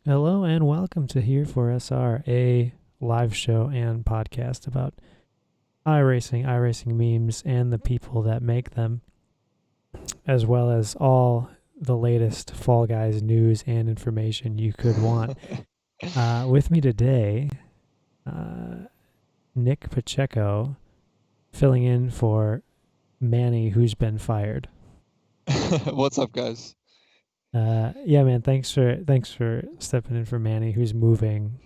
Hello and welcome to Here for SR, a live show and podcast about iRacing memes, and the people that make them, as well as all the latest Fall Guys news and information you could want. With me today, uh, Nick Pacheco, filling in for Manny, who's been fired. What's up, guys? Yeah, man. Thanks for stepping in for Manny, who's moving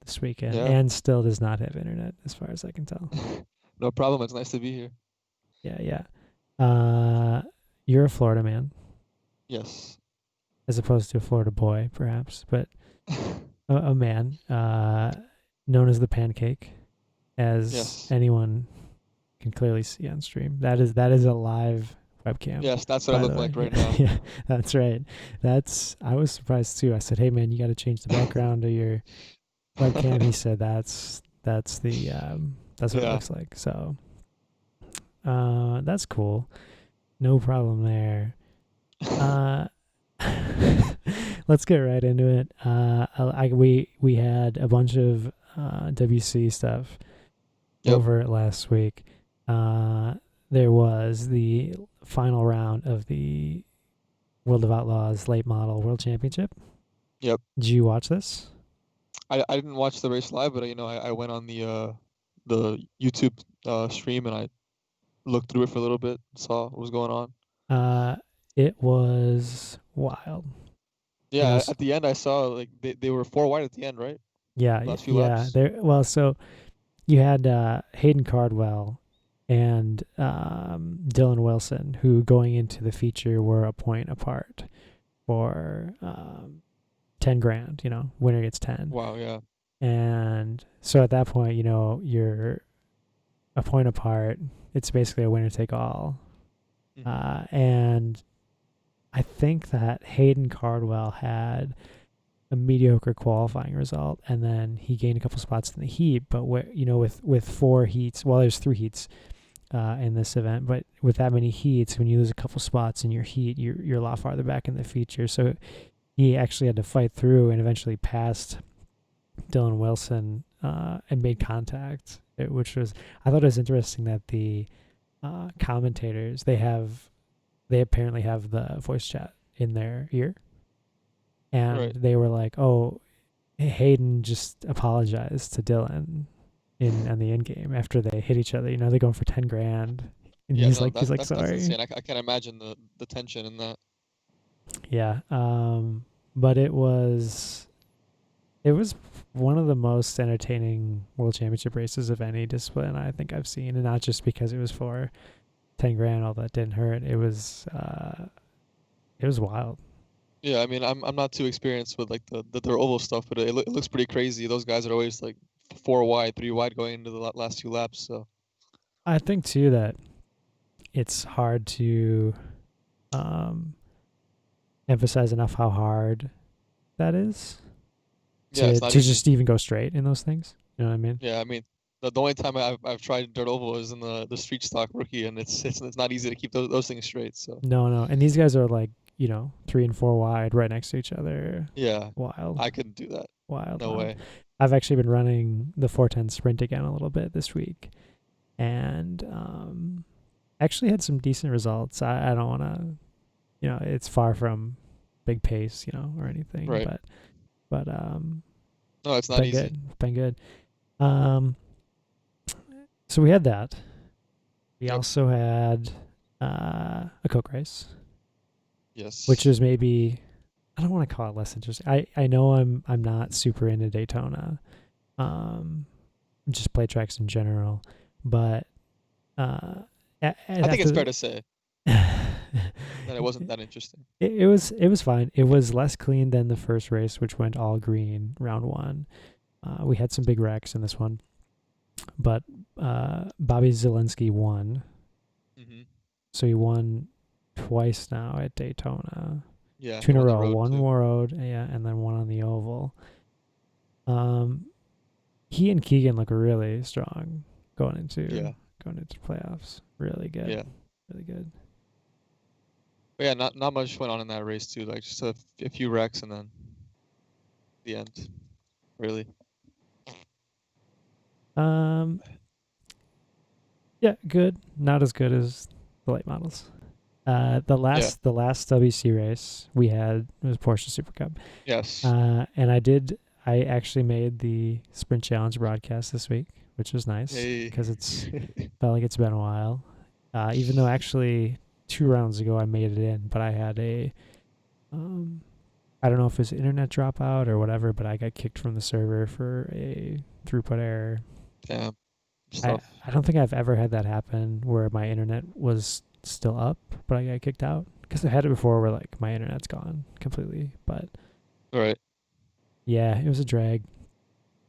this weekend Yeah, and still does not have internet, as far as I can tell. no problem. It's nice to be here. Yeah, yeah. You're a Florida man, Yes. as opposed to a Florida boy, perhaps, but a man, known as the Pancake, as Yes. anyone can clearly see on stream. That is a live webcam, Yes, that's what I by the look way. like right Yeah, now. yeah, that's right. I was surprised too. I said, "Hey, man, you got to change the background of your webcam." He said, that's what it Yeah. looks like." So, that's cool. No problem there. Uh, let's get right into it. We had a bunch of WC stuff Yep. over last week. Uh, there was the final round of the World of Outlaws Late Model World Championship. Yep. Did you watch this? I didn't watch the race live, but I went on the YouTube stream and I looked through it for a little bit, saw what was going on. Uh, it was wild. You know, Yeah, at the end I saw like they were four wide at the end, right? yeah, Last few yeah. laps. There. Well, so you had Hayden Cardwell and Dylan Wilson, who going into the feature were a point apart for 10 grand. Winner gets 10. Wow, yeah. And so at that point, you're a point apart. It's basically a winner take all. Hmm. And I think that Hayden Cardwell had a mediocre qualifying result, and then he gained a couple spots in the heat. But with four heats, well, there's three heats in this event, but with that many heats, when you lose a couple spots in your heat, you're a lot farther back in the feature. So he actually had to fight through and eventually passed Dylan Wilson and made contact, which was, I thought it was interesting that the commentators, they apparently have the voice chat in their ear, and Right. they were like, "Oh, Hayden just apologized to Dylan in on the end game after they hit each other. They're going for 10 grand, and Yeah, he's no, like, that's sorry." insane. I can't imagine the tension in that. Yeah. But it was one of the most entertaining World Championship races of any discipline I think I've seen, and not just because it was for 10 grand, although that didn't hurt. It was wild. Yeah, I mean, I'm not too experienced with like the their oval stuff, but it looks pretty crazy. Those guys are always like four wide, three wide going into the last two laps. So I think too that it's hard to um, emphasize enough how hard that is yeah, to it's not to easy. just even go straight in those things. You know what I mean? Yeah, I mean, the only time I've tried dirt oval is in the street stock rookie, and it's not easy to keep those things straight. So No, no. And these guys are like, 3 and 4 wide right next to each other. yeah, Wild, I couldn't do that. wild, No wild. way. I've actually been running the 410 sprint again a little bit this week, and actually had some decent results. I don't want to, it's far from big pace, or anything, Right. but No, it's not been easy. good, been good. Um, so we had that. We Yep. also had a Coke race, which Yes. is maybe, I don't want to call it less interesting. I know I'm not super into Daytona, um, just play tracks in general, but uh, I think after it's fair the, to say that it wasn't it, that interesting. it was fine. It was less clean than the first race, which went all green round one. We had some big wrecks in this one, but Bobby Zelensky won, Hmm. so he won twice now at Daytona. Yeah, Two he in a won the row, road one too. more road, yeah, and then one on the oval. Um, he and Keegan look really strong going into Yeah. going into playoffs. Really good, Yeah. really good. But yeah, not much went on in that race too. Like just a few wrecks and then. the end. Really. Um, yeah, good. Not as good as the late models. The Yeah. last WC race we had was Porsche Super Cup. Yes. And I actually made the Sprint Challenge broadcast this week, which was nice Hey. because it's felt like it's been a while. Even though actually 2 rounds ago I made it in, but I had um, I don't know if it was internet dropout or whatever, but I got kicked from the server for a throughput error. Damn. I Stuff. I don't think I've ever had that happen where my internet was still up, but I got kicked out. Because I've had it before where like my internet's gone completely. But All right. yeah, it was a drag.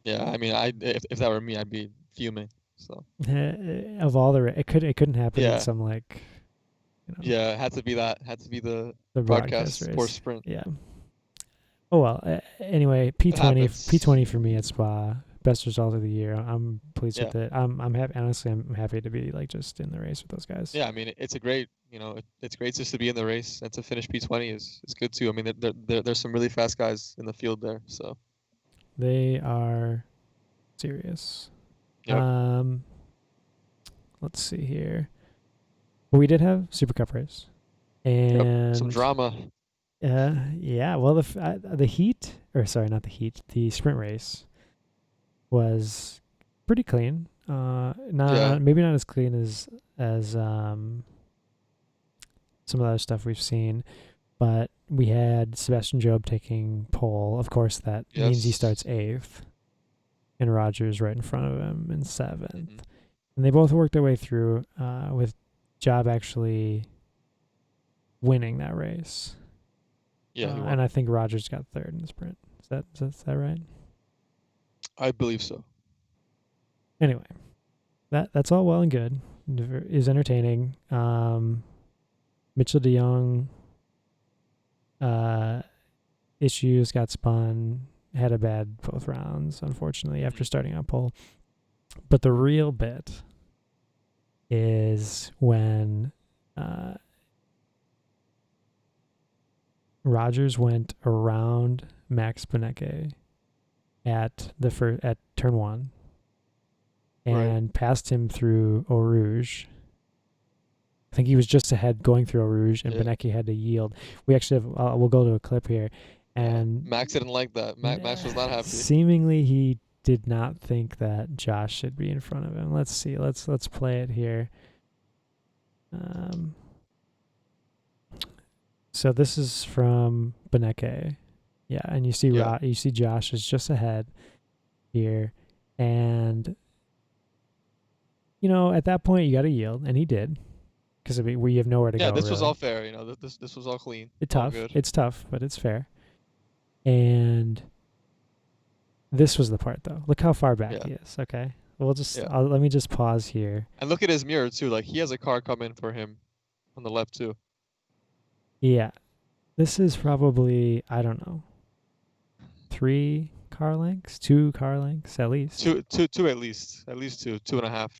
Yeah. I mean, if that were me, I'd be fuming. So. Of all the it couldn't happen in Yeah. some like Yeah. Had to be that. Had to be the the broadcast broadcast for race. sprint. Yeah. Oh well. Anyway, It P20 happens. for me at Spa, best result of the year. I'm pleased Yeah. with it. I'm happy. Honestly, I'm happy to be like just in the race with those guys. Yeah. I mean, it's a great. It's great just to be in the race and to finish P20 is good too. I mean, there's some really fast guys in the field there. So. They are serious. Yep. Let's see here. We did have Super Cup race, Yep. Some and drama. yeah. Well, the heat, or sorry, not the heat. The sprint race was pretty clean. Yeah. Maybe not as clean as some of the other stuff we've seen, but we had Sebastian Job taking pole. Of course, that means he starts Yes. eighth, and Rogers right in front of him in Hmm. seventh. And they both worked their way through, with Job actually winning that race. Yeah, he And won. I think Rogers got third in the sprint. Is that right? I believe so. Anyway, that's all well and good. Is entertaining. Mitchell DeYoung uh, issues got spun. Had a bad both rounds, unfortunately, after Hmm. starting on pole. But the real bit is when Rogers went around Max Benecke at turn one Right. and passed him through Eau Rouge. I think he was just ahead going through Eau Rouge, and Yeah. Benecke had to yield. We actually have we'll go to a clip here, Yeah. and Max didn't like that. Max was not happy. seemingly he did not think that Josh should be in front of him. Let's see. Let's play it here. Um, so this is from Benecke. Yeah, and Yeah. You see Josh is just ahead here, and at that point you got to yield, and he did because we have nowhere to Yeah. go This was all really. fair. This was all clean. It's All tough. good. It's tough, but it's fair. And this was the part though. Look how far back Yeah. he is. Okay, Yeah. let me just pause here. And look at his mirror too. Like he has a car coming for him on the left too. Yeah, this is probably I don't know 2 car lengths at least. Two at least. At least two. 2.5.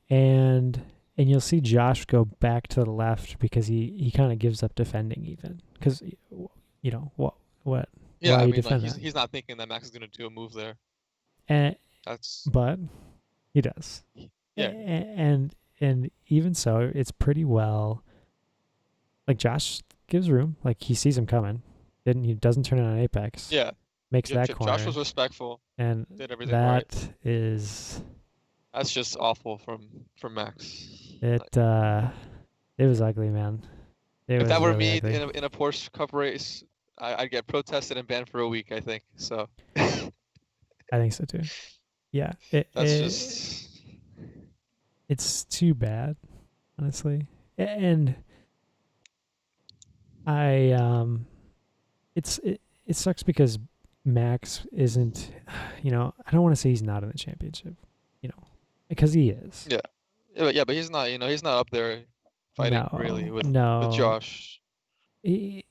And you'll see Josh go back to the left because he kind of gives up defending even because what Yeah. why I you mean, like defend he's that he's not thinking that Max is gonna do a move there. and That's but he does. yeah. And even so it's pretty well like Josh gives room like he sees him coming didn't he doesn't turn it on apex Yeah. makes that Josh was corner respectful. and Did everything right. that is That's just awful from Max. it Like, it was ugly man it if that was were really me ugly. in a Porsche Cup race, I'd get protested and banned for a week. I think so. I think so too. Yeah, That's just it's too bad, honestly. And I it sucks because Max isn't, I don't want to say he's not in the championship, because he is. yeah. But he's not. He's not up there fighting really No, with no, Josh. he,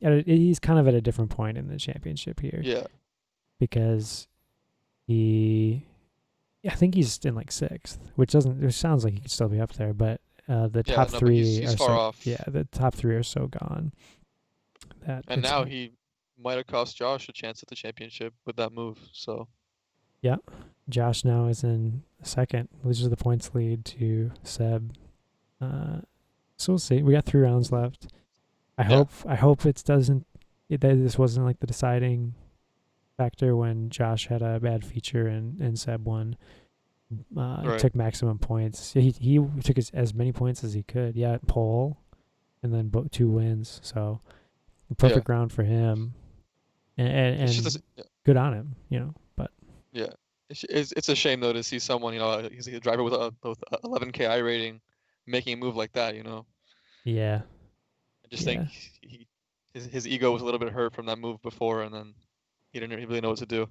he's kind of at a different point in the championship here Yeah. because he, yeah, I think he's in like sixth, which sounds like he could still be up there, but the Yeah. top No, but three he's are far so off. yeah, the top three are so gone that And it's now he might have cost Josh a chance at the championship with that move. So Yeah. Josh now is in second, loses the points lead to Seb. So we'll see. We got 3 rounds left. I yeah, hope it doesn't. That this wasn't like the deciding factor when Josh had a bad feature and Seb won. He right. took maximum points. He took as many points as he could. Yeah, pole, and then 2 wins. So Yeah, perfect round for him, it's just and good on him. But yeah. It's a shame though to see someone, he's a driver with 11K I rating, making a move like that. yeah, I just think yeah. his ego was a little bit hurt from that move before, and then he didn't really know what to do.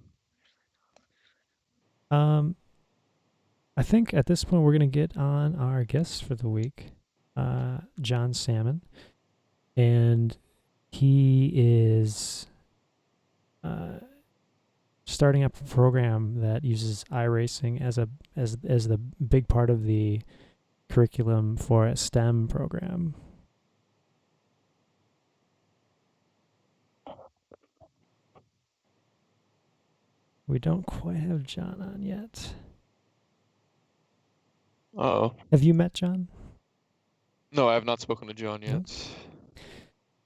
Um, I think at this point we're gonna get on our guest for the week, John Salmon, and he is uh, starting up a program that uses iRacing as the big part of the curriculum for a STEM program. We don't quite have John on yet. Oh. Have you met John? No, I have not spoken to John No. yet.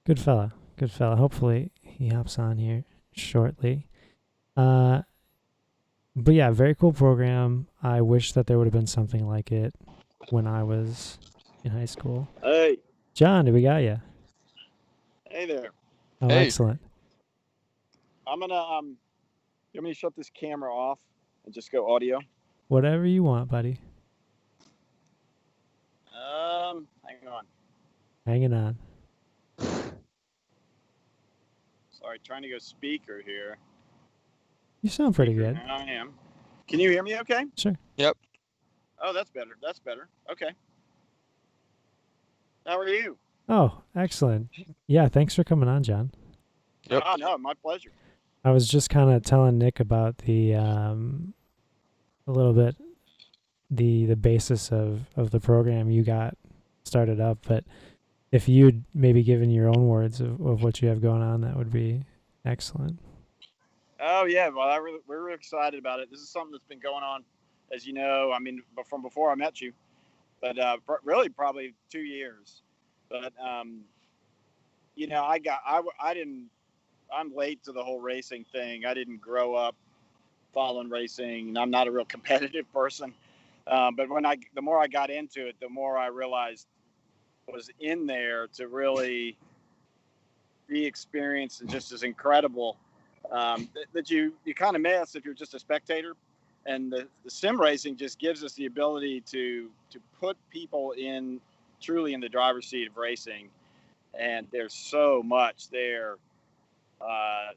Good fella. Good fella. Hopefully he hops on here shortly. Uh, but yeah, very cool program. I wish that there would have been something like it when I was in high school. Hey, John, do we got you? hey there. Oh, Hey, excellent. I'm gonna you want me to shut this camera off and just go audio? Whatever you want, buddy. Hang on. Hanging on. Sorry, trying to go speaker here. You sound pretty Speaker, good. here I am. Can you hear me okay? Sure. yep. Oh, that's better. That's better. Okay. How are you? Oh, excellent. Yeah, thanks for coming on, John. Yep. Oh no, my pleasure. I was just kind of telling Nick about the a little bit the basis of the program you got started up, but if you'd maybe given your own words of what you have going on, that would be excellent. Oh yeah, well we're really excited about it. This is something that's been going on, as you know. I mean, from before I met you, but really probably 2 years. But I didn't. I'm late to the whole racing thing. I didn't grow up following racing. I'm not a real competitive person. But the more I got into it, the more I realized was in there to really be experienced and just as incredible that you kind of miss if you're just a spectator. And the sim racing just gives us the ability to put people in truly in the driver's seat of racing. And there's so much there uh,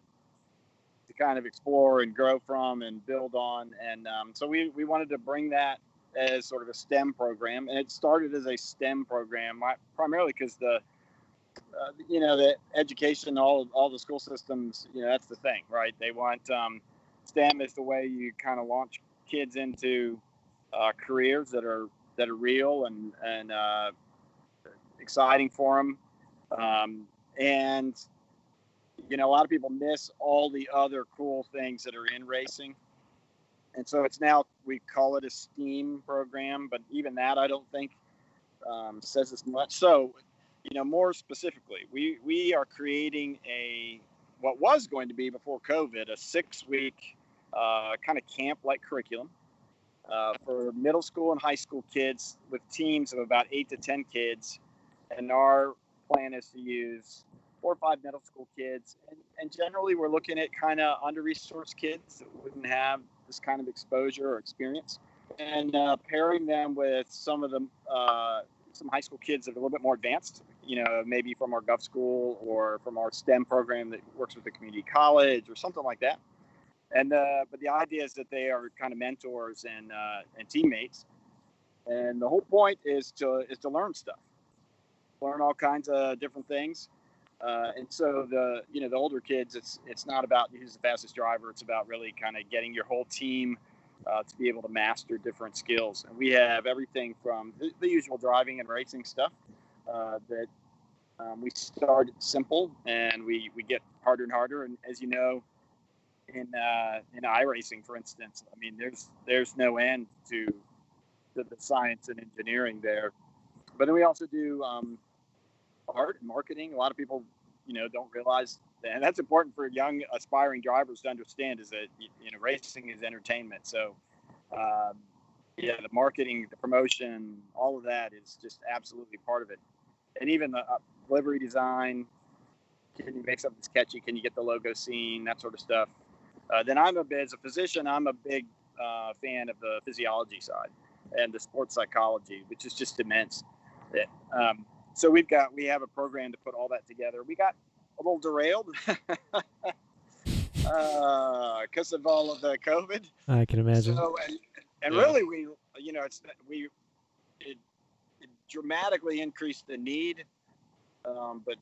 to kind of explore and grow from and build on. And so we wanted to bring that as sort of a STEM program. And it started as a STEM program, primarily because the education, all the school systems, that's the thing, right? They want STEM is the way you kind of launch kids into careers that are real and exciting for them. And a lot of people miss all the other cool things that are in racing. And so it's now, we call it a STEAM program, but even that I don't think says as much. So, more specifically, we are creating what was going to be before COVID, a 6-week kind of camp-like curriculum for middle school and high school kids with teams of about 8 to 10 kids. And our plan is to use 4 or 5 middle school kids. And generally, we're looking at kind of under-resourced kids that wouldn't have this kind of exposure or experience. And pairing them with some high school kids that are a little bit more advanced, maybe from our Gov school or from our STEM program that works with the community college or something like that. And but the idea is that they are kind of mentors and teammates. And the whole point is to learn stuff, learn all kinds of different things. And so the older kids, it's not about who's the fastest driver. It's about really kind of getting your whole team to be able to master different skills. And we have everything from the usual driving and racing stuff that We started simple, and we get harder and harder. And as you know, in iRacing, for instance, I mean, there's no end to the science and engineering there. But then we also do art and marketing. A lot of people, don't realize that, and that's important for young aspiring drivers to understand, is that racing is entertainment. So yeah, the marketing, the promotion, all of that is just absolutely part of it. And even the livery design, can you make something sketchy? Can you get the logo seen? That sort of stuff. Then as a physician, I'm a big fan of the physiology side and the sports psychology, which is just immense. So we have a program to put all that together. We got a little derailed because of all of the COVID. I can imagine. So, and really, it dramatically increased the need, but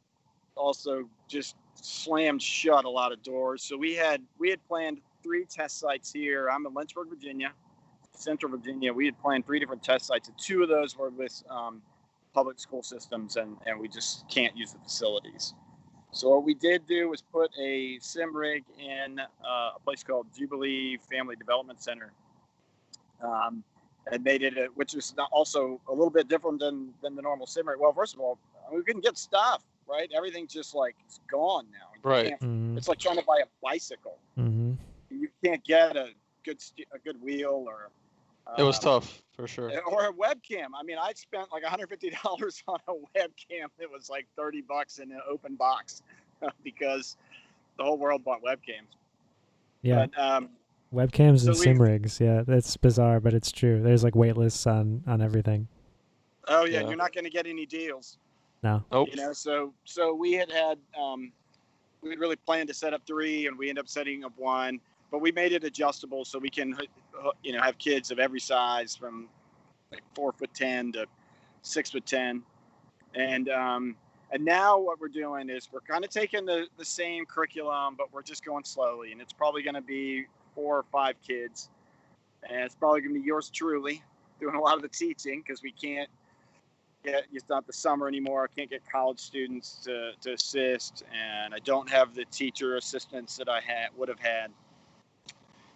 also just slammed shut a lot of doors. So we had planned 3 test sites here. I'm in Lynchburg, Virginia, Central Virginia. We had planned 3 different test sites, and 2 of those were with public school systems, and we just can't use the facilities. So what we did do was put a sim rig in a place called Jubilee Family Development Center, and made it, which is also a little bit different than the normal sim rig. Well, first of all, we couldn't get stuff, right? Everything's just like, it's gone now. Right. It's like trying to buy a bicycle. Mm-hmm. You can't get a good wheel or. It was tough, for sure. Or a webcam. I mean, I spent like $150 on a webcam that was like $30 in an open box because the whole world bought webcams. Yeah. But, webcams and sim rigs. Yeah, that's bizarre, but it's true. There's like wait lists on everything. Oh yeah, you're not going to get any deals. No. Nope. So we had we really planned to set up 3, and we ended up setting up 1. But we made it adjustable so we can, have kids of every size from like 4'10" to 6'10", and now what we're doing is we're kind of taking the same curriculum, but we're just going slowly, and it's probably going to be 4 or 5 kids, and it's probably going to be yours truly doing a lot of the teaching because we can't get, it's not the summer anymore. I can't get college students to assist, and I don't have the teacher assistants that I would have had.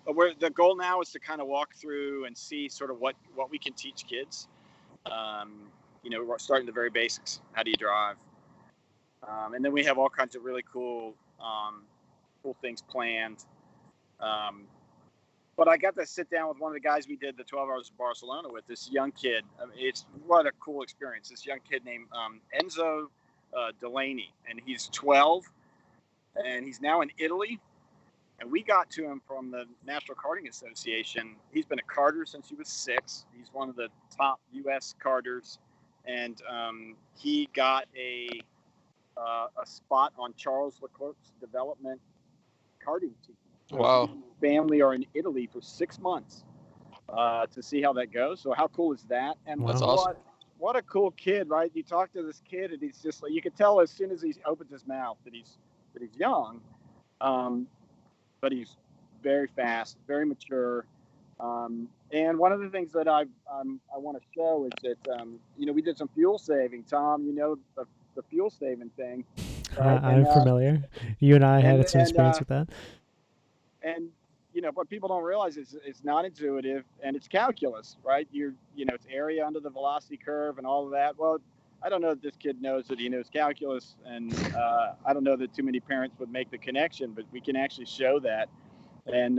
But the goal now is to kind of walk through and see sort of what we can teach kids. We're starting the very basics. How do you drive? And then we have all kinds of really cool things planned. But I got to sit down with one of the guys we did the 12 Hours of Barcelona with, this young kid. I mean, it's what a cool experience. This young kid named Enzo Delaney, and he's 12, and he's now in Italy. And we got to him from the National Karting Association. He's been a karter since he was 6. He's one of the top U.S. karters, and he got a spot on Charles Leclerc's development karting team. Wow. His family are in Italy for 6 months to see how that goes. So how cool is that? And That's awesome. What a cool kid, right? You talk to this kid, and he's just like, you can tell as soon as he opens his mouth that he's young. But he's very fast, very mature. And one of the things that I want to show is that, we did some fuel saving. Tom, the fuel saving thing. Right? I'm familiar. You and I had some experience with that. And, what people don't realize is it's not intuitive, and it's calculus, right? It's area under the velocity curve and all of that. Well, I don't know if this kid knows that he knows calculus, and I don't know that too many parents would make the connection, but we can actually show that. And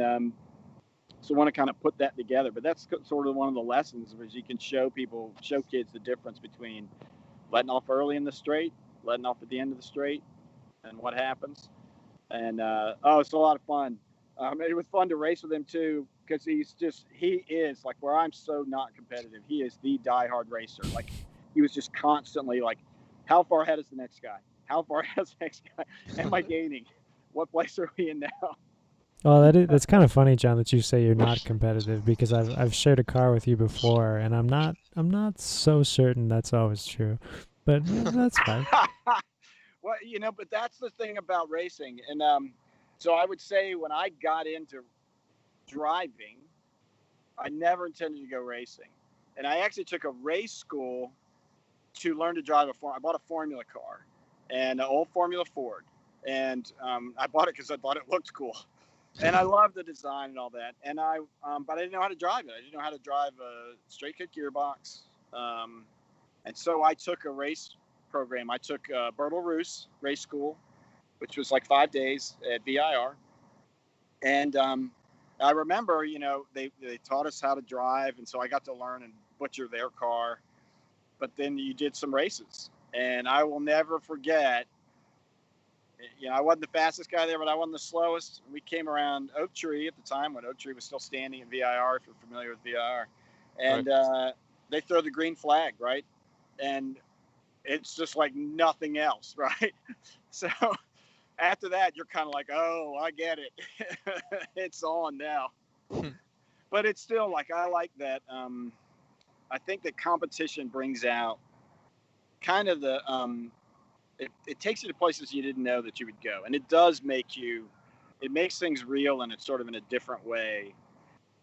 so I want to kind of put that together. But that's sort of one of the lessons, is you can show kids the difference between letting off early in the straight, letting off at the end of the straight, and what happens. And, it's a lot of fun. It was fun to race with him, too, because he is, like, where I'm so not competitive, he is the diehard racer. Like, he was just constantly like, how far ahead is the next guy? How far ahead is the next guy? Am I gaining? What place are we in now? Well, that's kind of funny, John, that you say you're not competitive, because I've shared a car with you before, and I'm not so certain that's always true, but that's fine. Well, but that's the thing about racing, and so I would say when I got into driving, I never intended to go racing, and I actually took a race school to learn to drive I bought a Formula car, and an old Formula Ford. And I bought it because I thought it looked cool. And I loved the design and all that. And but I didn't know how to drive it. I didn't know how to drive a straight kick gearbox. And so I took a race program. I took Bertle Roos race school, which was like 5 days at VIR. And I remember, they taught us how to drive. And so I got to learn and butcher their car. But then you did some races. And I will never forget, I wasn't the fastest guy there, but I wasn't the slowest. We came around Oak Tree at the time when Oak Tree was still standing at VIR, if you're familiar with VIR. And they throw the green flag, right? And it's just like nothing else, right? So after that, you're kind of like, oh, I get it. It's on now. But it's still like, I like that. I think that competition brings out kind of the, it takes you to places you didn't know that you would go. And it does it makes things real, and it's sort of in a different way.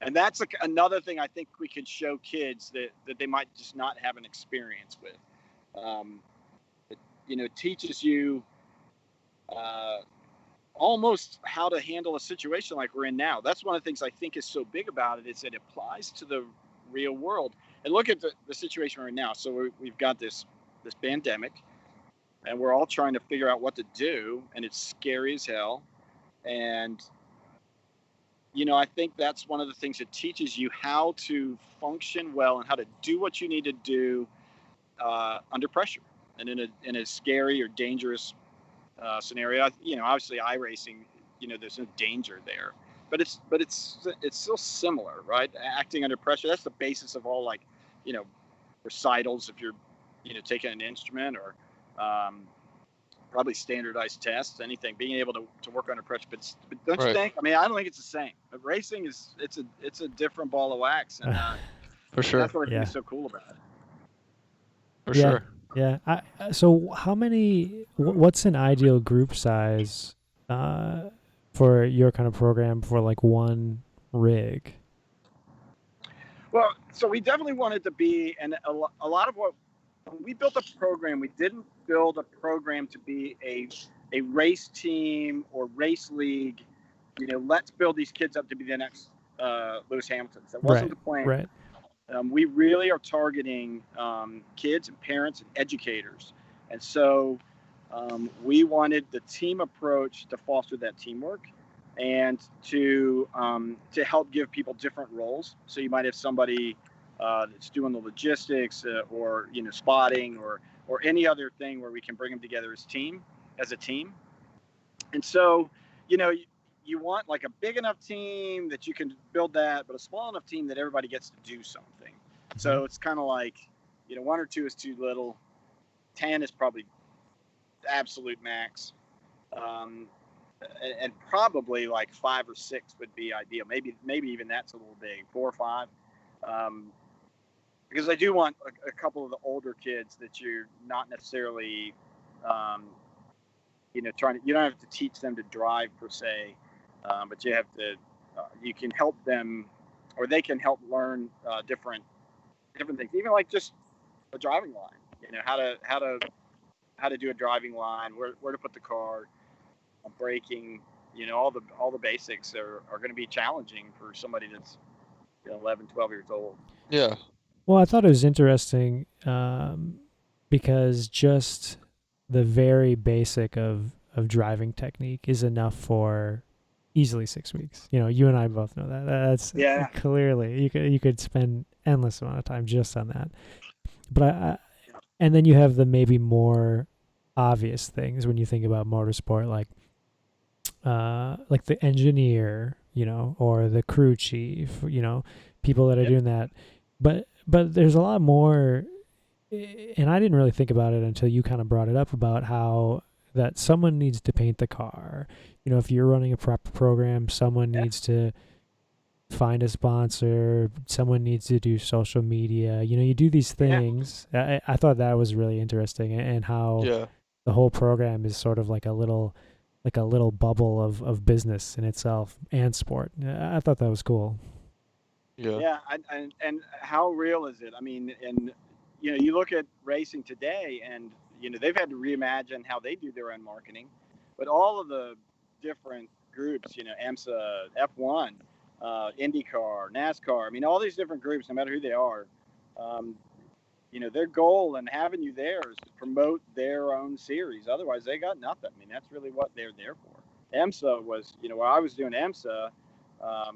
And that's another thing I think we could show kids that they might just not have an experience with. It teaches you almost how to handle a situation like we're in now. That's one of the things I think is so big about it, is it applies to the real world. And look at the situation we're in now. So we've got this pandemic, and we're all trying to figure out what to do, and it's scary as hell. And I think that's one of the things that teaches you how to function well and how to do what you need to do under pressure and in a scary or dangerous scenario. Obviously iRacing, there's no danger there, but it's still similar, right? Acting under pressure. That's the basis of all, like, recitals if you're, taking an instrument, or probably standardized tests, anything, being able to work under pressure. But don't you think? I mean, I don't think it's the same. But racing it's a different ball of wax, and for sure. That's what I think is so cool about it. For sure. Yeah. So how many? What's an ideal group size for your kind of program for like one rig? Well, so we definitely wanted to be, and a lot of what when we built a program, we didn't build a program to be a race team or race league. Let's build these kids up to be the next Lewis Hamiltons. That wasn't the plan. Right. We really are targeting kids and parents and educators. And so we wanted the team approach to foster that teamwork and to help give people different roles. So you might have somebody that's doing the logistics or spotting or any other thing where we can bring them together as a team. And so, you want like a big enough team that you can build that, but a small enough team that everybody gets to do something. So it's kind of like, 1 or 2 is too little. 10 is probably absolute max. And probably like 5 or 6 would be ideal. Maybe even that's a little big, 4 or 5. Because I do want a couple of the older kids that you're not necessarily, you don't have to teach them to drive per se, but you have to, you can help them, or they can help learn different things, even like just a driving line. How to do a driving line, where to put the car, braking. All the basics are going to be challenging for somebody that's 11, 12 years old. Yeah. Well, I thought it was interesting because just the very basic of driving technique is enough for easily 6 weeks. You and I both know that. That's clearly you could spend endless amount of time just on that. But and then you have the maybe more obvious things when you think about motorsport, like the engineer, or the crew chief, people that are doing that. But there's a lot more, and I didn't really think about it until you kind of brought it up about how that someone needs to paint the car. If you're running a prep program, someone needs to find a sponsor, someone needs to do social media. You do these things. I thought that was really interesting, and how the whole program is sort of like a little bubble of business in itself and sport. I thought that was cool. Yeah, and how real is it? I mean, and you look at racing today, and they've had to reimagine how they do their own marketing, but all of the different groups, AMSA, F1, IndyCar, NASCAR. I mean, all these different groups, no matter who they are, their goal in having you there is to promote their own series. Otherwise, they got nothing. I mean, that's really what they're there for. AMSA was, while I was doing AMSA, I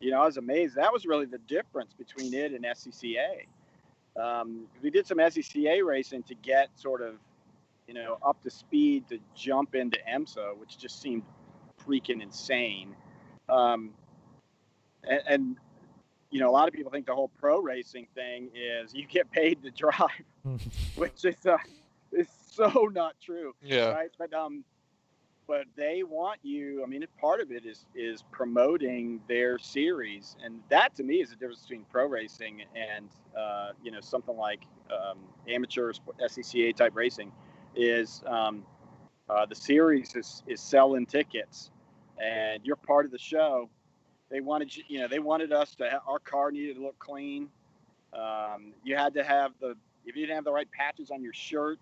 was amazed. That was really the difference between it and SCCA. We did some SCCA racing to get sort of, up to speed to jump into AMSA, which just seemed freaking insane. And a lot of people think the whole pro racing thing is you get paid to drive, which is so not true. Yeah. Right. But they want you. I mean, part of it is promoting their series, and that to me is the difference between pro racing and something like amateur SCCA type racing. Is the series is selling tickets, and you're part of the show. They wanted us to our car needed to look clean. You had to have if you didn't have the right patches on your shirt,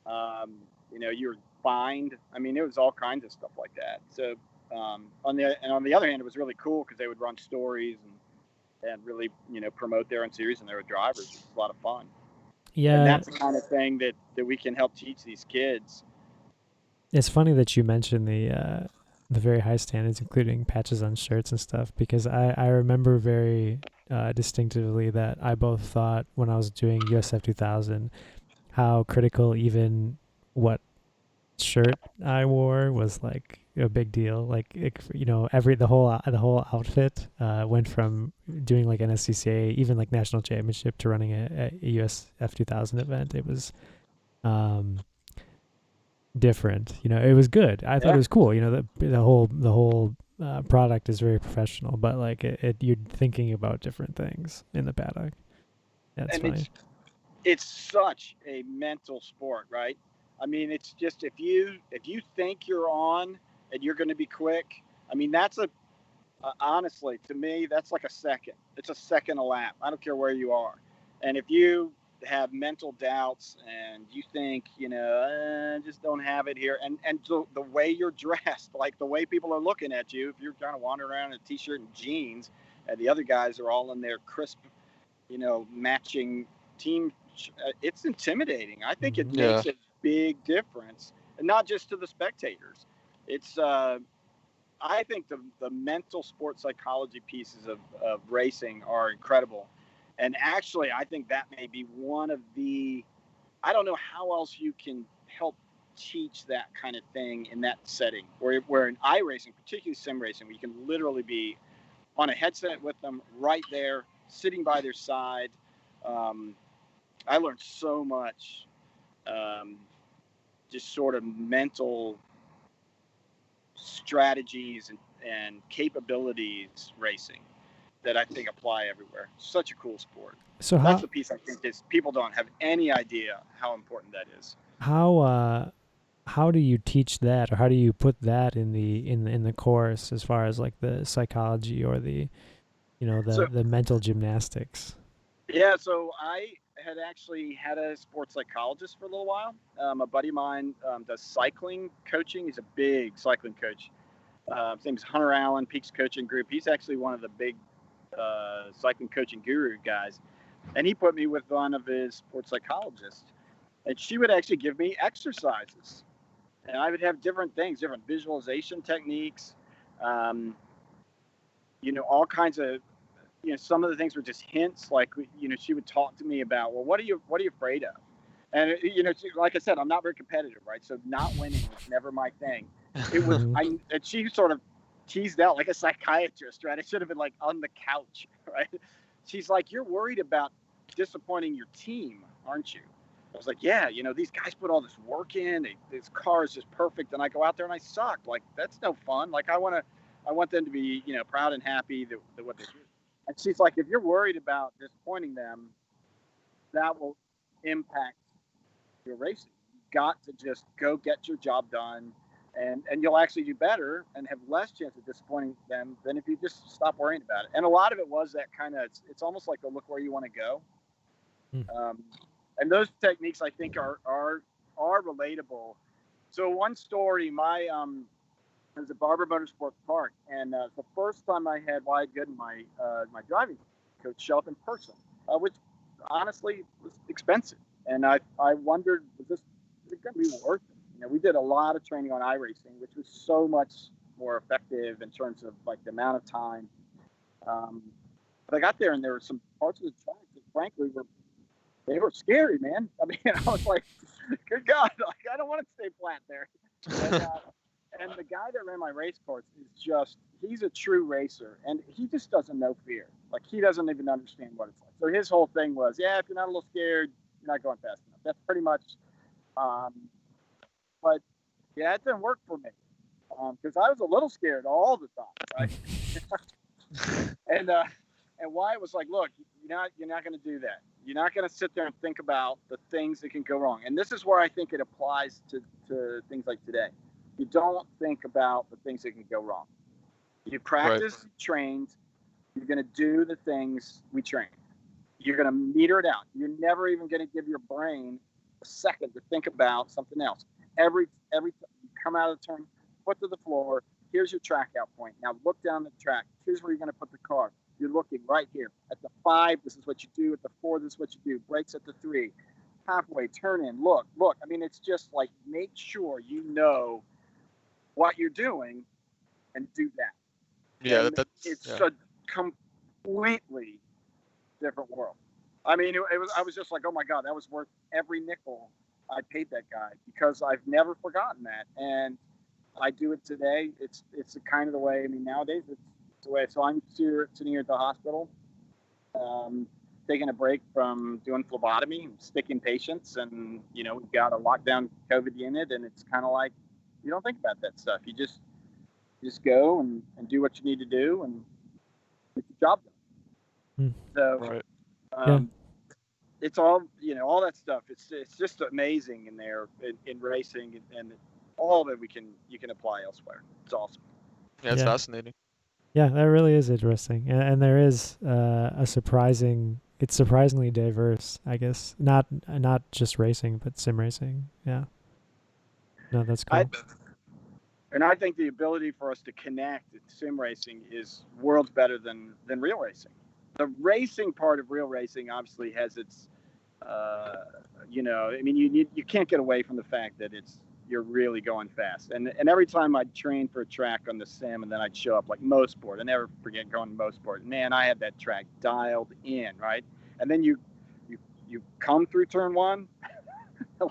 you were fined. I mean, it was all kinds of stuff like that. So on the other hand, it was really cool because they would run stories and really promote their own series and their drivers. It was a lot of fun. Yeah, and that's the kind of thing that we can help teach these kids. it's funny that you mentioned the very high standards, including patches on shirts and stuff, because I remember very distinctively that I both thought when I was doing USF 2000 how critical even what shirt I wore was like a big deal. Like the whole outfit went from doing like an SCCA, even like national championship, to running a USF 2000 event. It was different. It was good. I thought it was cool. The whole product is very professional, but like you're thinking about different things in the paddock. That's funny. It's such a mental sport, right? I mean, it's just if you think you're on and you're going to be quick, I mean, that's honestly, to me, that's like a second. It's a second a lap. I don't care where you are. And if you have mental doubts and you think, just don't have it here, and the way you're dressed, like the way people are looking at you, if you're kind of wandering around in a t-shirt and jeans, and the other guys are all in their crisp, matching team, it's intimidating. I think it makes a big difference, and not just to the spectators. It's I think the mental sports psychology pieces of racing are incredible. And actually, I think that may be one of I don't know how else you can help teach that kind of thing in that setting, where in iRacing, particularly sim racing, where you can literally be on a headset with them right there, sitting by their side. I learned so much, just sort of mental strategies and capabilities racing that I think apply everywhere. Such a cool sport. So that's the piece I think is people don't have any idea how important that is. How do you teach that, or how do you put that in the course as far as like the psychology or the the mental gymnastics? Yeah, so I had actually had a sports psychologist for a little while. A buddy of mine does cycling coaching. He's a big cycling coach. His name's Hunter Allen, Peaks Coaching Group. He's actually one of the big cycling coaching guru guys. And he put me with one of his sports psychologists. And she would actually give me exercises. And I would have different things, different visualization techniques, all kinds of, some of the things were just hints. Like, she would talk to me about, well, what are you afraid of? And, like I said, I'm not very competitive, right? So not winning was never my thing. It was, and she sort of teased out like a psychiatrist, right? I should have been like on the couch, right? She's like, you're worried about disappointing your team, aren't you? I was like, yeah, these guys put all this work in. This car is just perfect, and I go out there and I suck. Like, that's no fun. Like, I want them to be, proud and happy that what they do. And she's like, if you're worried about disappointing them, that will impact your racing. You've got to just go get your job done, and you'll actually do better and have less chance of disappointing them than if you just stop worrying about it. And a lot of it was that kind of, it's almost like a look where you want to go. And those techniques, I think, are are relatable. So one story, I was at Barber Motorsport Park, and the first time I had Wyatt Gooden, my driving coach, show up in person, which honestly was expensive, and I wondered, is it going to be worth it? You know, we did a lot of training on iRacing, which was so much more effective in terms of like the amount of time. But I got there, and there were some parts of the track that, frankly, were scary, man. I mean, I was like, good God, like, I don't want to stay flat there. And the guy that ran my race course is he's a true racer, and he just doesn't know fear. Like, he doesn't even understand what it's like. So his whole thing was, yeah, if you're not a little scared, you're not going fast enough. That's pretty much, but yeah, it didn't work for me. Because I was a little scared all the time, right? And Wyatt was like, look, you're not going to do that. You're not going to sit there and think about the things that can go wrong. And this is where I think it applies to things like today. You don't think about the things that can go wrong. You practice, right. You trained. You're going to do the things we train. You're going to meter it out. You're never even going to give your brain a second to think about something else. Every time you come out of the turn, foot to the floor. Here's your track out point. Now look down the track. Here's where you're going to put the car. You're looking right here. At the 5, this is what you do. At the 4, this is what you do. Brakes at the 3. Halfway, turn in. Look. I mean, it's just like, make sure you know what you're doing and do that. Yeah, it's a completely different world. I mean, I was just like, oh my God, that was worth every nickel I paid that guy, because I've never forgotten that. And I do it today. It's the kind of the way. I mean, nowadays it's the way. So I'm sitting here at the hospital, taking a break from doing phlebotomy, sticking patients, and we've got a lockdown COVID unit, and it's kind of like you don't think about that stuff. You just go and do what you need to do and get the job done. So, right. It's all all that stuff. It's just amazing in there in racing, and all of it you can apply elsewhere. It's awesome. Yeah, it's fascinating. Yeah, that really is interesting, and there is it's surprisingly diverse, I guess. Not just racing, but sim racing. Yeah. No, that's cool. I think the ability for us to connect at sim racing is worlds better than real racing. The racing part of real racing obviously has its, I mean, you can't get away from the fact that you're really going fast. And every time I'd train for a track on the sim, and then I'd show up like Mosport. I never forget going to Mosport. Man, I had that track dialed in, right? And then you come through turn 1,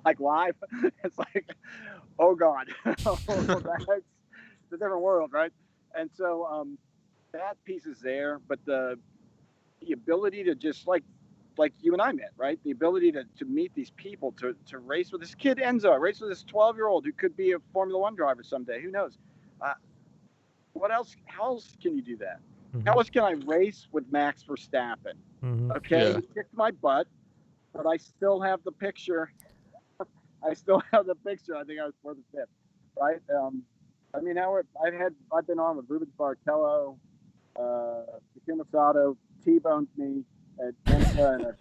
like live. It's like, oh God, that's a different world, right? And so that piece is there, but the ability to just like you and I met, right? The ability to meet these people, to race with this kid Enzo, race with this 12-year-old who could be a Formula One driver someday. Who knows? What else? How else can you do that? Mm-hmm. How else can I race with Max Verstappen? Mm-hmm. Okay, he kicked my butt, but I still have the picture. I think I was 4th or 5th, right? I mean, I've been on with Rubens Barrichello, Takuma Sato, T-bones me at Monza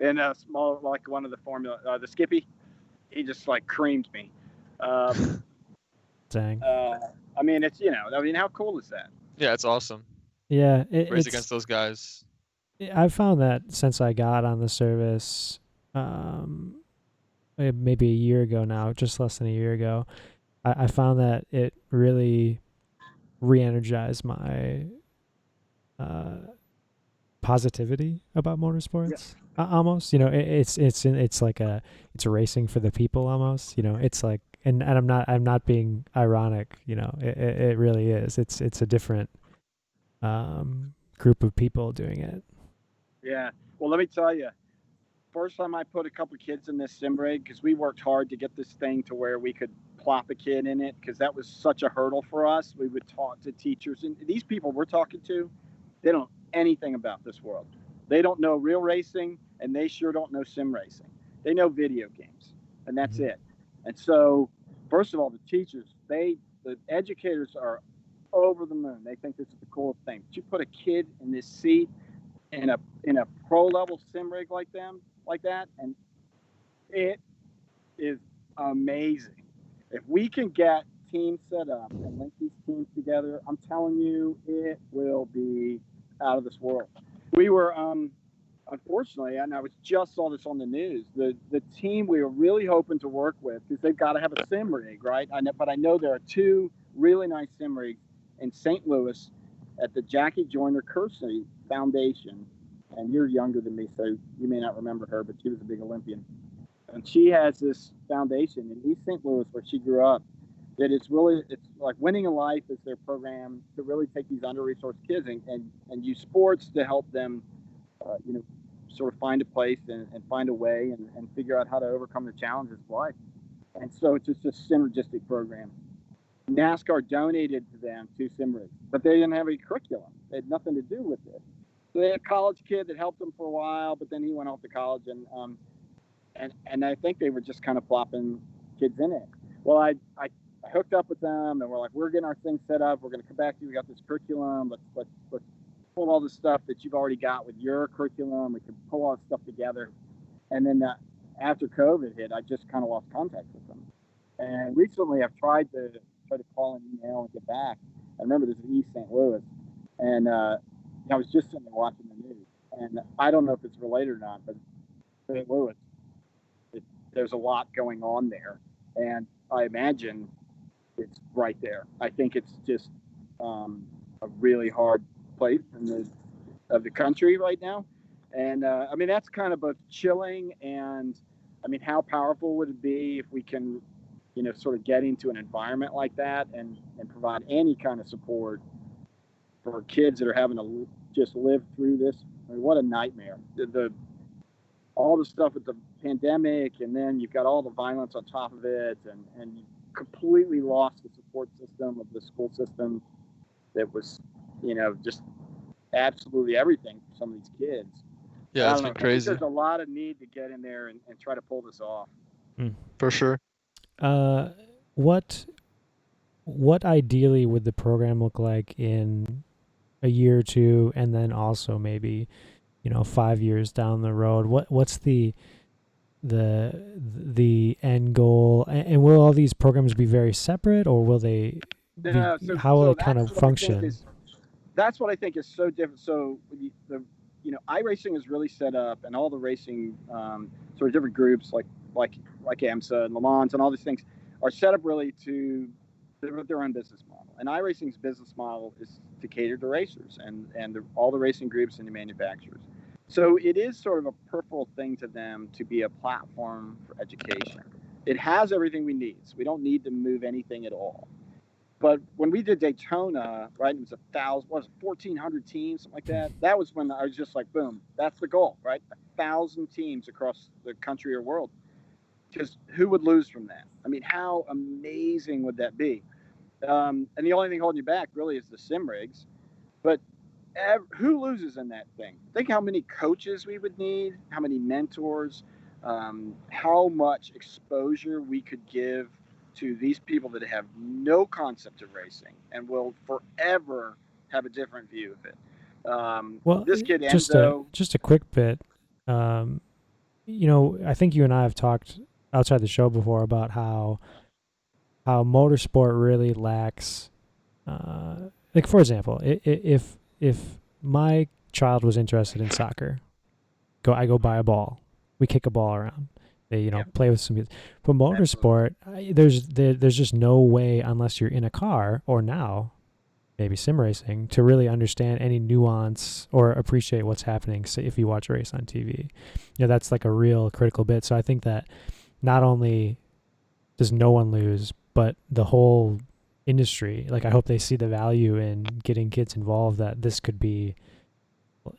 in a small, like one of the Formula, the Skippy. He just like creamed me. Dang. I mean, it's how cool is that? Yeah, it's awesome. Yeah, race against those guys. I've found that since I got on the service, maybe a year ago now, just less than a year ago, I found that it really re-energized my positivity about motorsports. Yeah. Almost, it's like it's racing for the people almost. It's like, and I'm not being ironic. It really is. It's a different group of people doing it. Yeah. Well, let me tell you. First time I put a couple of kids in this sim rig, because we worked hard to get this thing to where we could plop a kid in it, because that was such a hurdle for us. We would talk to teachers, and these people we're talking to, they don't know anything about this world. They don't know real racing, and they sure don't know sim racing. They know video games, and that's it. And so, first of all, the teachers, the educators are over the moon. They think this is the coolest thing. But you put a kid in this seat in a pro level sim rig like that, and It is amazing. If we can get teams set up and link these teams together, I'm telling you, it will be out of this world. We were, unfortunately, and I was just saw this on the news. The team we were really hoping to work with, because they've got to have a sim rig, right? But I know there are two really nice sim rigs in St. Louis at the Jackie Joyner Kersey Foundation. And you're younger than me, so you may not remember her, but she was a big Olympian. And she has this foundation in East St. Louis where she grew up that it's like Winning in Life is their program to really take these under-resourced kids and use sports to help them, sort of find a place and find a way and figure out how to overcome the challenges of life. And so it's just a synergistic program. NASCAR donated to them 2 sim rigs, but they didn't have any curriculum. They had nothing to do with it. So they had a college kid that helped them for a while, but then he went off to college and I think they were just kind of plopping kids in it. Well, I hooked up with them, and we're like, we're getting our thing set up. We're going to come back to you. We got this curriculum. Let's pull all the stuff that you've already got with your curriculum. We can pull all the stuff together. And then after COVID hit, I just kind of lost contact with them. And recently, I've tried to call and email and get back. I remember this is East St. Louis, and I was just sitting there watching the news. And I don't know if it's related or not, but St. Louis, there's a lot going on there, and I imagine it's right there. I think it's just a really hard place of the country right now, and I mean that's kind of both chilling and I mean how powerful would it be if we can, sort of get into an environment like that and provide any kind of support for kids that are having to just live through this. I mean, what a nightmare! All the stuff with the pandemic, and then you've got all the violence on top of it, and you completely lost the support system of the school system that was, just absolutely everything for some of these kids. Yeah, it's been crazy. There's a lot of need to get in there and try to pull this off. For sure. What ideally would the program look like in a year or two, and then also maybe 5 years down the road? What's the end goal, and will all these programs be very separate, or will they how will they kind of function? That's what I think is so different. So the iRacing is really set up, and all the racing sort of different groups like AMSA and Le Mans and all these things are set up really to their own business model. And iRacing's business model is to cater to racers and all the racing groups and the manufacturers. So it is sort of a peripheral thing to them to be a platform for education. It has everything we need. So we don't need to move anything at all. But when we did Daytona, right, it was 1,400 teams, something like that. That was when I was just like, boom, that's the goal, right? 1,000 teams across the country or world. Because who would lose from that? I mean, how amazing would that be? And the only thing holding you back really is the sim rigs. But who loses in that thing? Think how many coaches we would need, how many mentors, how much exposure we could give to these people that have no concept of racing and will forever have a different view of it. Well, this kid Enzo, just a quick bit. I think you and I have talked outside the show before about how motorsport really lacks. Like for example, if my child was interested in soccer, I go buy a ball, we kick a ball around, they play with some. But motorsport, there's just no way unless you're in a car or now maybe sim racing to really understand any nuance or appreciate what's happening. Say if you watch a race on TV, that's like a real critical bit. So I think that not only does no one lose, but the whole industry, like I hope they see the value in getting kids involved, that this could be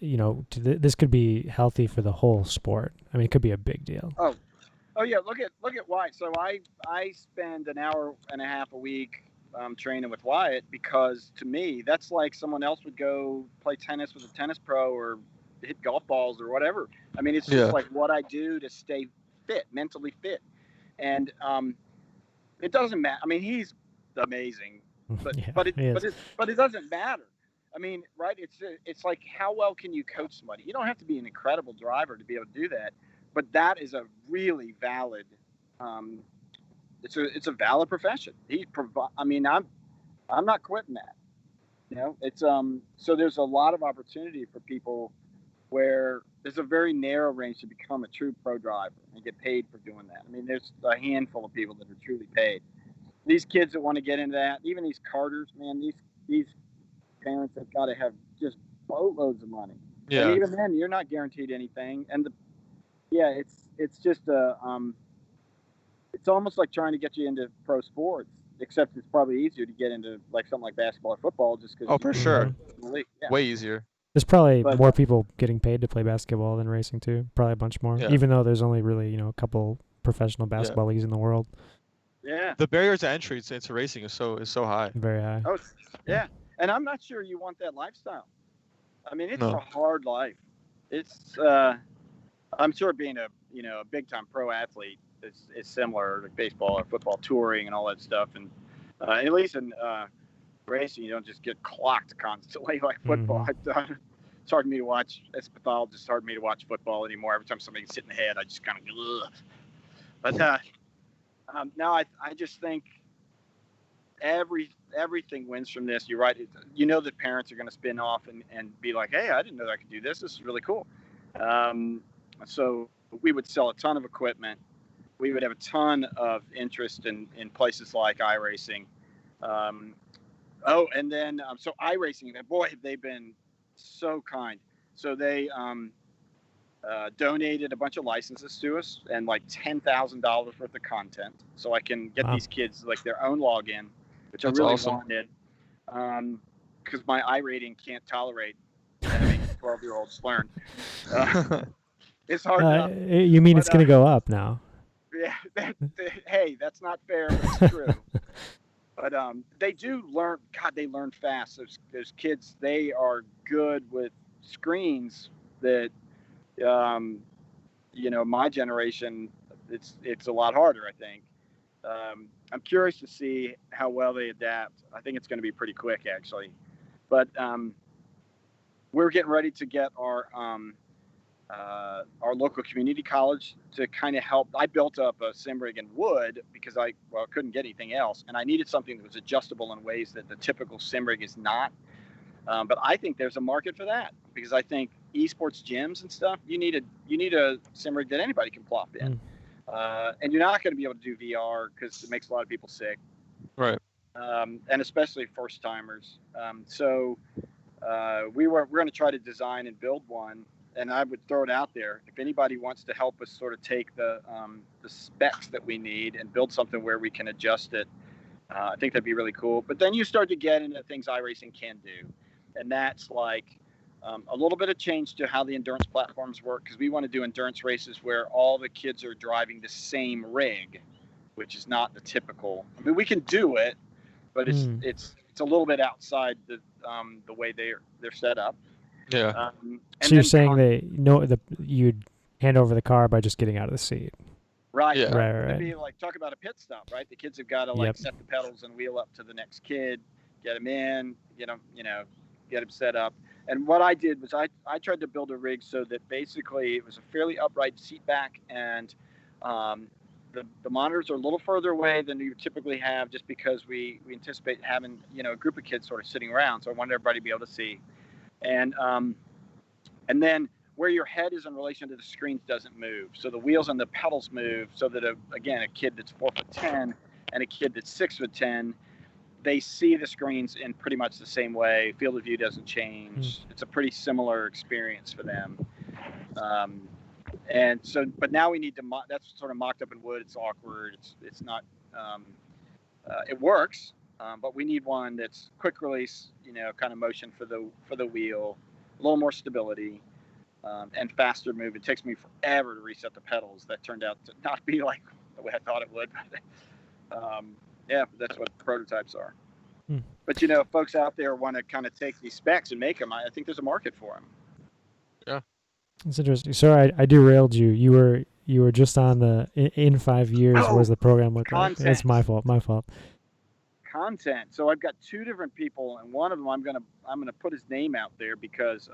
this could be healthy for the whole sport. I mean, it could be a big deal. Oh yeah, look at Wyatt. So I spend an hour and a half a week training with Wyatt, because to me that's like someone else would go play tennis with a tennis pro or hit golf balls or whatever. I mean, it's just like what I do to stay fit, mentally fit. And it doesn't matter. I mean, he's amazing, but it doesn't matter. I mean, right? It's like how well can you coach somebody? You don't have to be an incredible driver to be able to do that, but that is a really valid. Um, it's a valid profession. I mean, I'm not quitting that. You know, it's so there's a lot of opportunity for people where there's a very narrow range to become a true pro driver and get paid for doing that. I mean, there's a handful of people that are truly paid. These kids that want to get into that, even these carters, man, these parents have got to have just boatloads of money. Yeah. And even then, you're not guaranteed anything. And it's just a it's almost like trying to get you into pro sports, except it's probably easier to get into like something like basketball or football just because Oh, for sure. Yeah. Way easier. There's probably But, more people getting paid to play basketball than racing too. Probably a bunch more, Yeah. even though there's only really a couple professional basketball leagues in the world. Yeah. The barriers to entry into racing is so high. Very high. Oh, yeah. And I'm not sure you want that lifestyle. I mean, it's a hard life. It's I'm sure being a big time pro athlete is similar to baseball or football, touring and all that stuff. And at least in racing, you don't just get clocked constantly like football. Mm-hmm. It's hard for me to watch. It's pathological. It's hard for me to watch football anymore. Every time somebody gets hit in the head, I just kind of ugh. But no, I just think everything wins from this. You're right. You know that parents are going to spin off and be like, hey, I didn't know that I could do this. This is really cool. So we would sell a ton of equipment. We would have a ton of interest in places like iRacing. And then so iRacing, boy, have they been so kind. So they donated a bunch of licenses to us and like $10,000 worth of content, so I can get these kids like their own login, which That's I really awesome. wanted, because my iRating can't tolerate having 12-year-olds learn. It's hard enough. You mean it's going to go up now? Yeah. Hey, that's not fair, but it's true. But they do learn. God, they learn fast. Those kids, they are good with screens that, my generation, it's a lot harder, I think. I'm curious to see how well they adapt. I think it's going to be pretty quick, actually. But we're getting ready to get our local community college to kind of help. I built up a sim rig in wood because I couldn't get anything else, and I needed something that was adjustable in ways that the typical sim rig is not. But I think there's a market for that, because I think esports gyms and stuff, you need a sim rig that anybody can plop in, and you're not going to be able to do VR because it makes a lot of people sick, right? And especially first timers. So we're going to try to design and build one. And I would throw it out there. If anybody wants to help us sort of take the specs that we need and build something where we can adjust it, I think that'd be really cool. But then you start to get into things iRacing can do. And that's like a little bit of change to how the endurance platforms work, because we want to do endurance races where all the kids are driving the same rig, which is not the typical. I mean, we can do it, but it's a little bit outside the way they're set up. Yeah. So you're saying you'd hand over the car by just getting out of the seat. Right. Yeah. Right. It'd be like, talk about a pit stop, right? The kids have got to set the pedals and wheel up to the next kid, get them in, get them set up. And what I did was I tried to build a rig so that basically it was a fairly upright seat back, and the monitors are a little further away than you typically have, just because we anticipate having a group of kids sort of sitting around. So I wanted everybody to be able to see. And then where your head is in relation to the screens doesn't move. So the wheels and the pedals move, so that a kid that's 4'10" and a kid that's 6'10", they see the screens in pretty much the same way. Field of view doesn't change. It's a pretty similar experience for them. And so, but now we need to. That's sort of mocked up in wood. It's awkward. It's not. It works, but we need one that's quick release. Kind of motion for the wheel. A little more stability, and faster move. It takes me forever to reset the pedals. That turned out to not be like the way I thought it would. But that's what prototypes are. But if folks out there want to kind of take these specs and make them, I think there's a market for them. Yeah, it's interesting. Sorry, I derailed you. You were just on the in 5 years. What does the program look like? It's my fault. Content. So I've got two different people, and one of them I'm gonna put his name out there because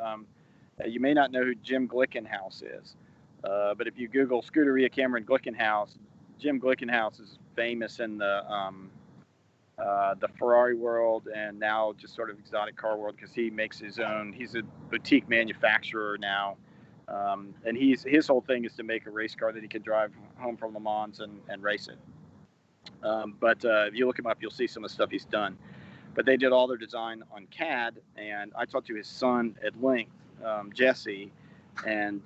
you may not know who Jim Glickenhaus is. But if you Google Scuderia Cameron Glickenhaus, Jim Glickenhaus is famous in the Ferrari world and now just sort of exotic car world because he makes his own. He's a boutique manufacturer now, and his whole thing is to make a race car that he can drive home from Le Mans and race it. But if you look him up, you'll see some of the stuff he's done. But they did all their design on CAD, and I talked to his son at length, Jesse, and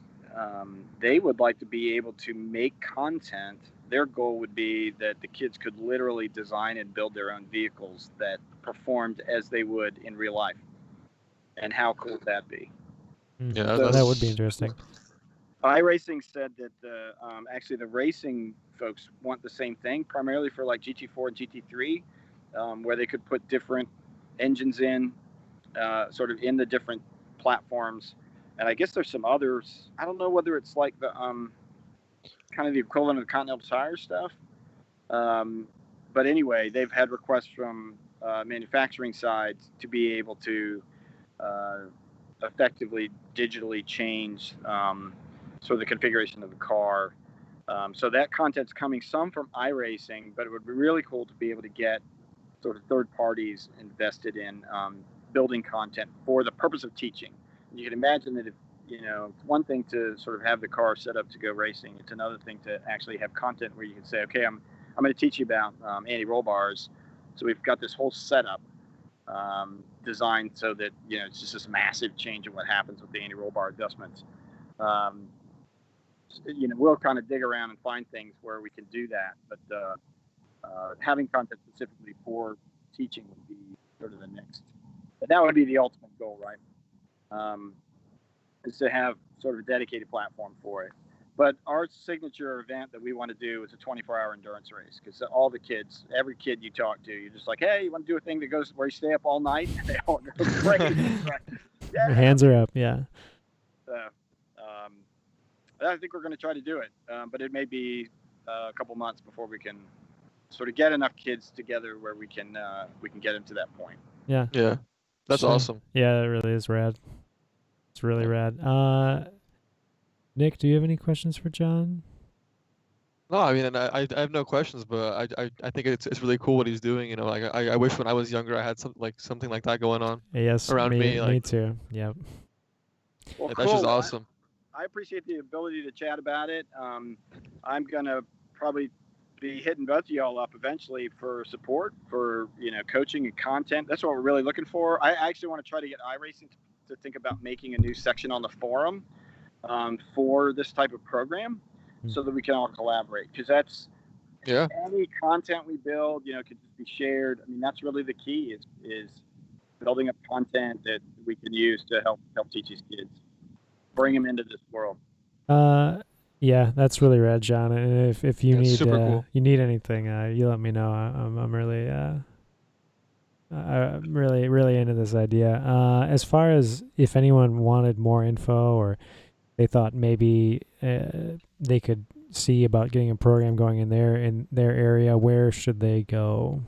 they would like to be able to make content. Their goal would be that the kids could literally design and build their own vehicles that performed as they would in real life. And how cool would that be? Yeah, So that would be interesting. iRacing said that actually the racing folks want the same thing, primarily for like GT4 and GT3, where they could put different engines in, sort of in the different platforms. And I guess there's some others. I don't know whether it's like the kind of the equivalent of the Continental Tire stuff. But anyway, they've had requests from manufacturing sides to be able to effectively digitally change sort of the configuration of the car. So that content's coming some from iRacing, but it would be really cool to be able to get sort of third parties invested in building content for the purpose of teaching. You can imagine that if, it's one thing to sort of have the car set up to go racing. It's another thing to actually have content where you can say, okay, I'm going to teach you about anti-roll bars. So we've got this whole setup designed so that, it's just this massive change in what happens with the anti-roll bar adjustments. We'll kind of dig around and find things where we can do that. But having content specifically for teaching would be sort of the next. But that would be the ultimate goal, right? Is to have sort of a dedicated platform for it. But our signature event that we want to do is a 24-hour endurance race because all the kids, every kid you talk to, you're just like, hey, you want to do a thing that goes where you stay up all night? And they all go crazy. Right? Yeah. Your hands are up, yeah. So, I think we're going to try to do it, but it may be a couple months before we can sort of get enough kids together where we can get them to that point. Yeah. Yeah. That's awesome. Yeah, that really is rad. It's really rad. Nick, do you have any questions for John? No, I mean, I have no questions, but I think it's really cool what he's doing. Like I wish when I was younger I had something like that going on. Yes, around me. Me too. Yep. Well, that's just awesome. I appreciate the ability to chat about it. I'm gonna probably be hitting both of y'all up eventually for support for coaching and content. That's what we're really looking for. I actually want to try to get iRacing to think about making a new section on the forum for this type of program so that we can all collaborate, because that's any content we build could just be shared. I mean, that's really the key is building up content that we can use to help teach these kids, bring them into this world. Yeah, that's really rad, John. And if you need cool. you need anything, you let me know. I'm really really into this idea. As far as if anyone wanted more info or they thought maybe they could see about getting a program going in their area, where should they go?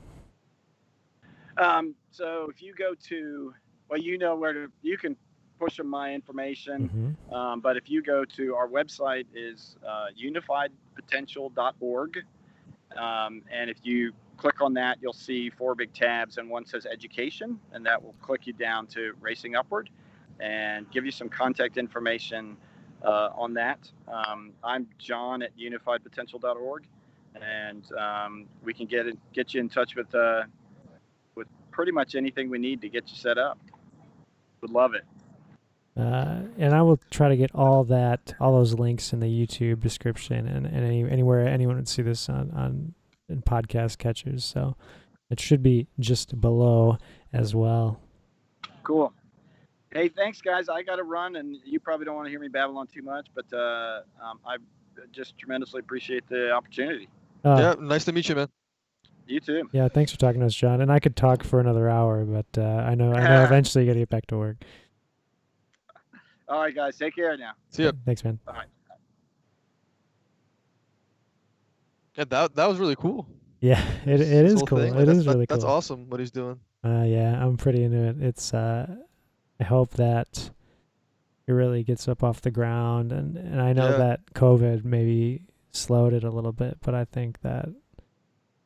So if you go to, where you can push them my information. Mm-hmm. But if you go to our website is unifiedpotential.org. And if you click on that, you'll see 4 big tabs, and one says education, and that will click you down to Racing Upward and give you some contact information on that. I'm John at unifiedpotential.org, and we can get you in touch with pretty much anything we need to get you set up. Would love it. And I will try to get all those links in the YouTube description and anywhere anyone would see this on in podcast catchers. So it should be just below as well. Cool. Hey, thanks, guys. I got to run, and you probably don't want to hear me babble on too much, but I just tremendously appreciate the opportunity. Yeah, nice to meet you, man. You too. Yeah, thanks for talking to us, John. And I could talk for another hour, but I know eventually you got to get back to work. All right, guys. Take care now. See ya. Thanks, man. Bye. Yeah, that was really cool. Yeah, it is cool. It is really cool. That's awesome what he's doing. Yeah, I'm pretty into it. It's I hope that it really gets up off the ground. And I know Yeah. that COVID maybe slowed it a little bit, but I think that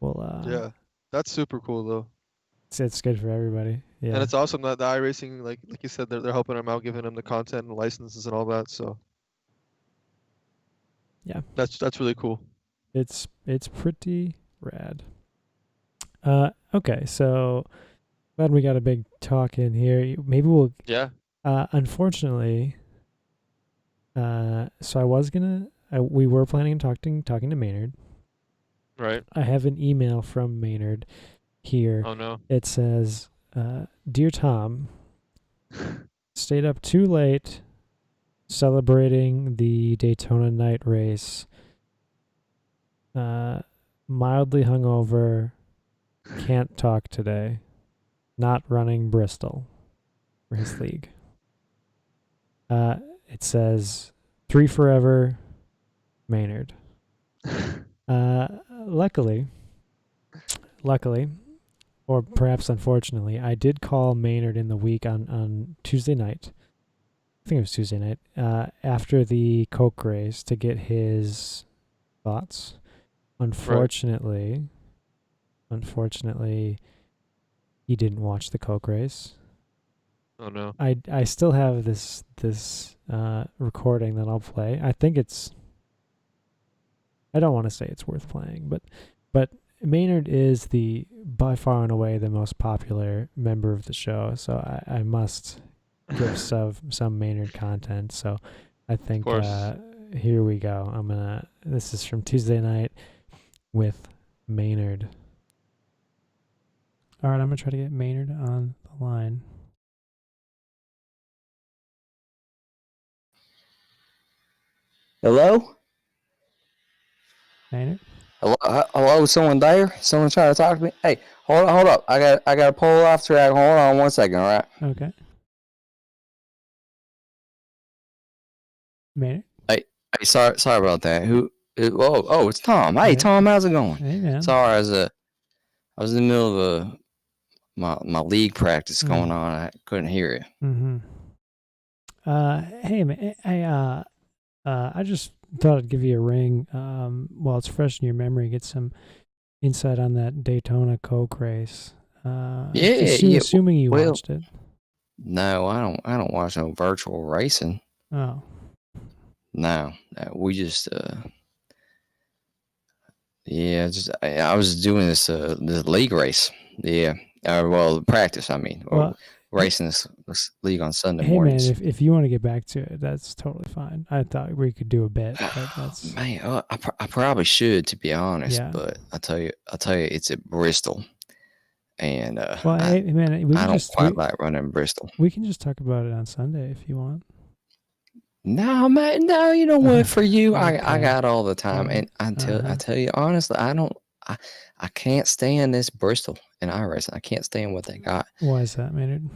will Yeah. That's super cool though. it's good for everybody. And Yeah. it's awesome that the iRacing, like you said, they're helping him out, giving him the content and licenses and all that. So Yeah. that's really cool. It's pretty rad. Okay, so glad we got a big talk in here. Maybe we'll Yeah. unfortunately so we were planning on talking to Maynard. Right. I have an email from Maynard here. Oh no. It says, "Dear Tom, stayed up too late celebrating the Daytona night race. Mildly hungover, can't talk today. Not running Bristol for his league." It says, "3 forever, Maynard." Luckily, or perhaps unfortunately, I did call Maynard in the week on Tuesday night. I think it was Tuesday night, after the Coke race to get his thoughts. Unfortunately, he didn't watch the Coke race. Oh no. I still have this recording that I'll play. I think I don't want to say it's worth playing, but Maynard is the by far and away the most popular member of the show, so I must give some Maynard content. So I think Of course. here we go. This is from Tuesday night with Maynard. All right, I'm gonna try to get Maynard on the line. Hello? Maynard? Hello, someone there? Someone trying to talk to me? Hey, hold up. I got to pull off track. Hold on 1 second, all right? Okay. Maynard? Hey, sorry about that. It's Tom. Hey, Hey. Tom, how's it going? Hey, man. Sorry, I was in the middle of my league practice going on. I couldn't hear it. Mm-hmm. Hey, man. I just thought I'd give you a ring while it's fresh in your memory, get some insight on that Daytona Coke race. Assuming you watched it. No, I don't watch no virtual racing. Oh. No, we just I was doing this league race. Yeah. Practice, I mean. Or racing this league on Sunday mornings. Hey man, if you want to get back to it, that's totally fine. I thought we could do a bit, but that's man. I probably should, to be honest. Yeah. But I tell you, it's at Bristol, and I don't quite like running Bristol. We can just talk about it on Sunday if you want. No, man. No, you know what? For you, okay. I got all the time, and I tell you honestly, I can't stand this Bristol and iRacing. I can't stand what they got. Why is that, Maynard?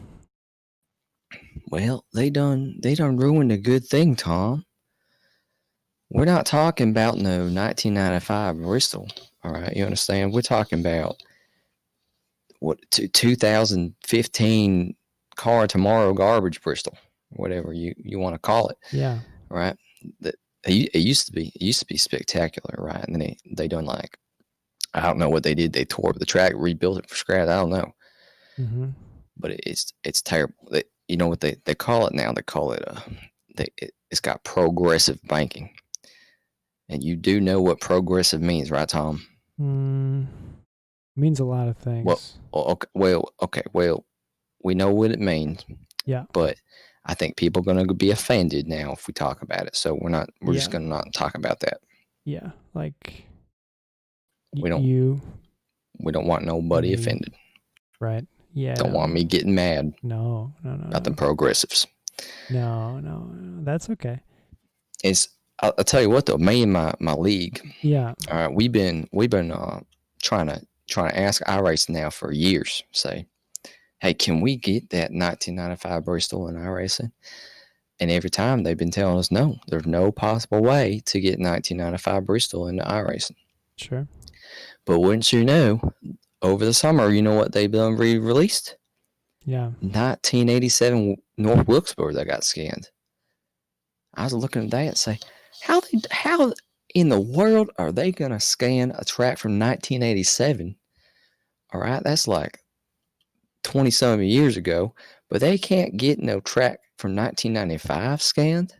Well, they done ruined a good thing, Tom. We're not talking about no 1995 Bristol. All right, you understand? We're talking about what 2015 car tomorrow garbage Bristol, whatever you want to call it. Yeah. Right. It used to be spectacular, right? And then they done like, I don't know what they did. They tore up the track, rebuilt it from scratch. I don't know. Mm-hmm. But it's terrible. You know what they call it now? They call it it's got progressive banking. And you do know what progressive means, right, Tom? Means a lot of things. Okay. Well, we know what it means. Yeah. But I think people are going to be offended now if we talk about it. So we're just going to not talk about that. Yeah. Like we don't want nobody offended. Right. Yeah. Don't want me getting mad. No. About the progressives. No. That's okay. I'll tell you what though, me and my league. Yeah. All right, we've been trying to ask iRacing now for years. Say, hey, can we get that 1995 Bristol in iRacing? And every time they've been telling us no, there's no possible way to get 1995 Bristol into iRacing. Sure. But wouldn't you know, over the summer, you know what they've done re-released? Yeah. 1987 North Wilkesboro that got scanned. I was looking at that and say, how in the world are they gonna scan a track from 1987? All right, that's like 20 some years ago, but they can't get no track from 1995 scanned.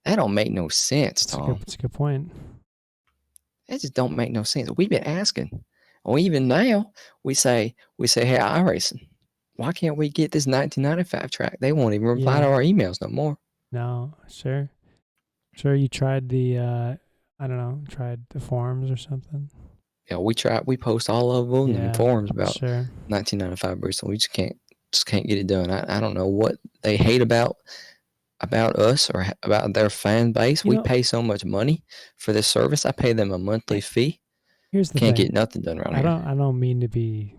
That don't make no sense, Tom. It's a good point. That just don't make no sense. We've been asking, or even now we say, hey, iRacing, why can't we get this 1995 track? They won't even reply to our emails no more. No, sure. You tried the I don't know, tried the forums or something. Yeah, we post all of them in forums about 1995 Bristol. We just can't get it done. I don't know what they hate about us or about their fan base. We pay so much money for this service. I pay them a monthly fee. Here's the can't thing. Get nothing done around here. I don't mean to be,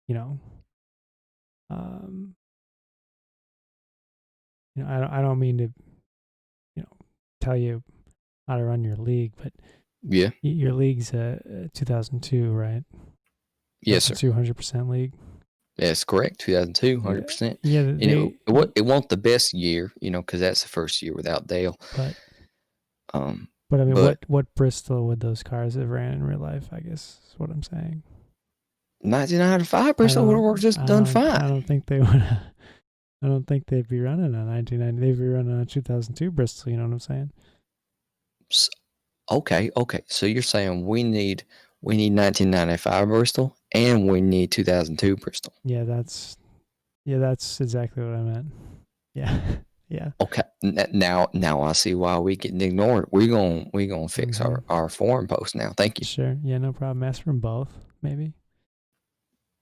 I don't mean to, tell you how to run your league, but yeah, your league's 2002, right? Yes, sir. 200% league. That's correct. 2002, 100%. Yeah, it wasn't the best year, because that's the first year without Dale. But I mean, what Bristol would those cars have ran in real life? I guess is what I'm saying. 1995 Bristol would have just done fine. I don't think they would. I don't think they'd be running on 1990. They'd be running on 2002 Bristol. You know what I'm saying? Okay. So you're saying we need 1995 Bristol and we need 2002 Bristol. Yeah, that's exactly what I meant. Yeah. Yeah. Okay. Now I see why we getting ignored. We're gonna fix our forum post now. Thank you. Sure. Yeah, no problem. Ask for them both, maybe.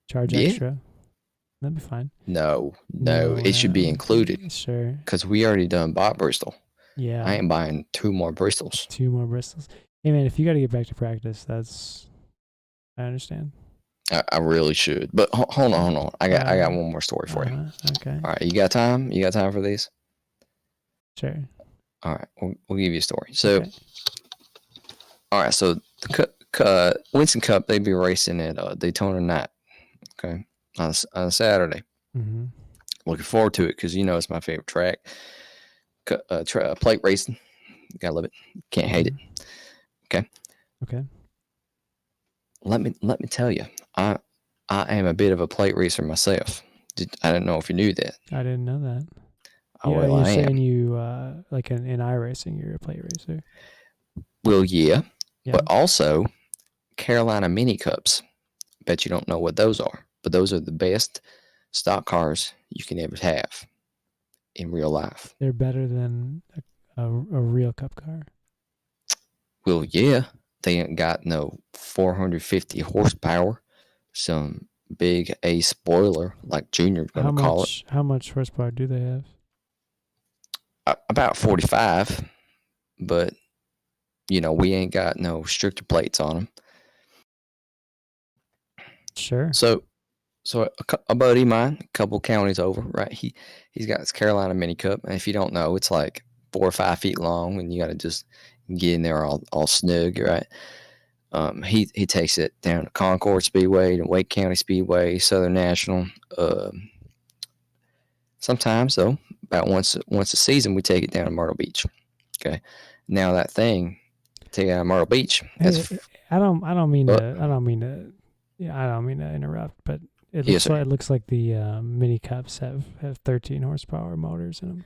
Charge extra. That'd be fine. No, it should be included. Sure. Because we already done bought Bristol. Yeah. I ain't buying 2 more Bristols. 2 more Bristols. Hey man, if you got to get back to practice, I understand. I really should. But hold on. I got one more story for you. Okay. All right, you got time? You got time for these? Sure. All right, we'll give you a story. So, all right, so the Winston Cup, they be racing at Daytona Night, okay, on a Saturday. Mm-hmm. Looking forward to it because it's my favorite track. Plate racing, gotta love it. Can't hate it. Okay. Let me tell you, I am a bit of a plate racer myself. I don't know if you knew that. I didn't know that. You're saying you like in iRacing, you're a plate racer. Well, yeah, but also Carolina Mini Cups. Bet you don't know what those are, but those are the best stock cars you can ever have in real life. They're better than a real cup car. Well, yeah, they ain't got no 450 horsepower, some big A spoiler like Junior's going to call it. How much horsepower do they have? About 45, but we ain't got no stricter plates on them. Sure. So a buddy of mine, a couple counties over, right? He's got his Carolina Mini Cup, and if you don't know, it's like 4 or 5 feet long, and you got to just get in there all snug, right? He takes it down to Concord Speedway, to Wake County Speedway, Southern National. Sometimes though, about once a season, we take it down to Myrtle Beach. Okay, now that thing, take it out of Myrtle Beach. I don't mean to interrupt, but it looks like the mini cups have 13 horsepower motors in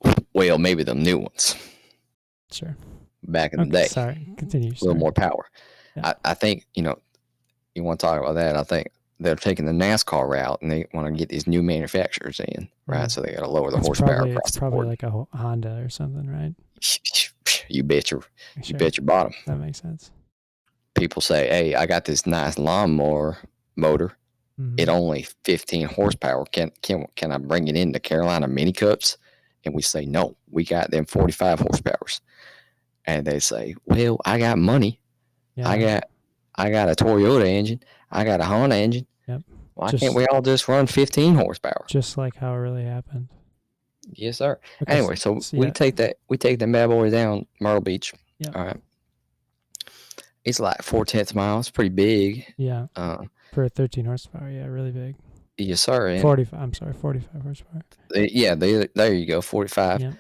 them. Well, maybe the new ones. Sure. Back in the day. Sorry, continue. A little more power. Yeah. I think you want to talk about that. I think they're taking the NASCAR route, and they want to get these new manufacturers in, right? So they got to lower the horsepower. It's probably like a Honda or something, right? You bet your bottom. That makes sense. People say, "Hey, I got this nice lawnmower motor. Mm-hmm. It only 15 horsepower. Can I bring it into Carolina Mini Cups?" And we say, "No, we got them 45 horsepowers." And they say, "Well, I got money. Yeah. I got a Toyota engine. I got a Honda engine. Yep. Why can't we all just run 15 horsepower?" Just like how it really happened. Yes, sir. Okay, anyway, so we take that bad boy down Myrtle Beach. Yep. All right. It's like 0.4 miles. Pretty big. Yeah. For a 13 horsepower, yeah, really big. Yes, sir. And 45. I'm sorry, 45 horsepower. there you go, 45. Yeah.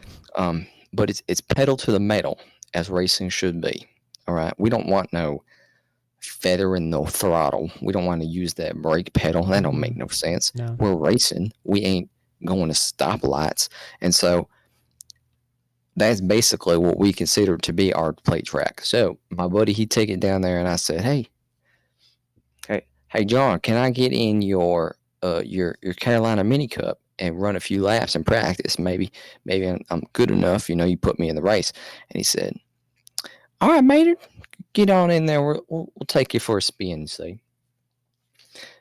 But it's pedal to the metal as racing should be. All right, we don't want no feathering the throttle. We don't want to use that brake pedal. That don't make no sense. No. We're racing. We ain't going to stoplights, and so that's basically what we consider to be our plate track. So my buddy, he take it down there, and I said, hey, John, can I get in your Carolina Mini Cup and run a few laps and practice? Maybe I'm good enough. You put me in the race. And he said, all right, Mater, get on in there. We'll take you for a spin. See.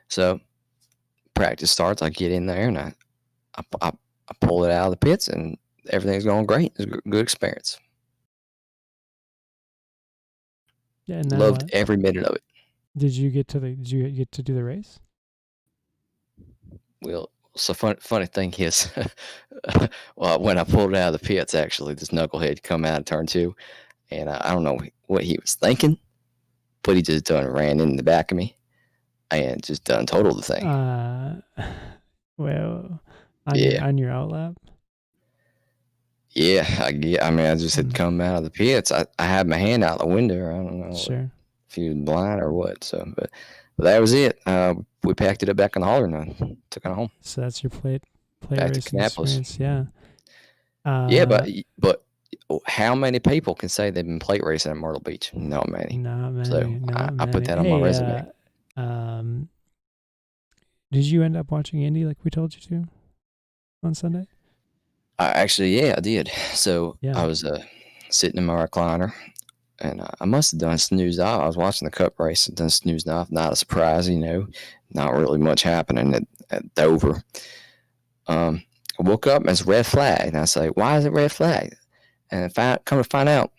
So practice starts. I get in there and I pull it out of the pits, and everything's going great. It's a good experience. Yeah, and Loved every minute of it. Did you get to do the race? Well, so funny thing is, well, when I pulled it out of the pits, actually, this knucklehead come out of turn 2, and I don't know what he was thinking, but he just done ran in the back of me, and just done total the thing. Well, on your outlap. Yeah, I mean, I just had come out of the pits. I had my hand out the window. I don't know if he was blind or what. So, but that was it. We packed it up back in the hauler and I took it home. So that's your plate back racing experience. Yeah. Yeah, but how many people can say they've been plate racing at Myrtle Beach? Not many. Not many. So I put that on my resume. Did you end up watching Indy like we told you to on Sunday? Actually, I did. So I was sitting in my recliner, and I must have done snoozed off. I was watching the Cup race and done snoozed off. Not a surprise, not really much happening at Dover. I woke up and it's red flag, and I say, "Why is it red flag?" And come to find out,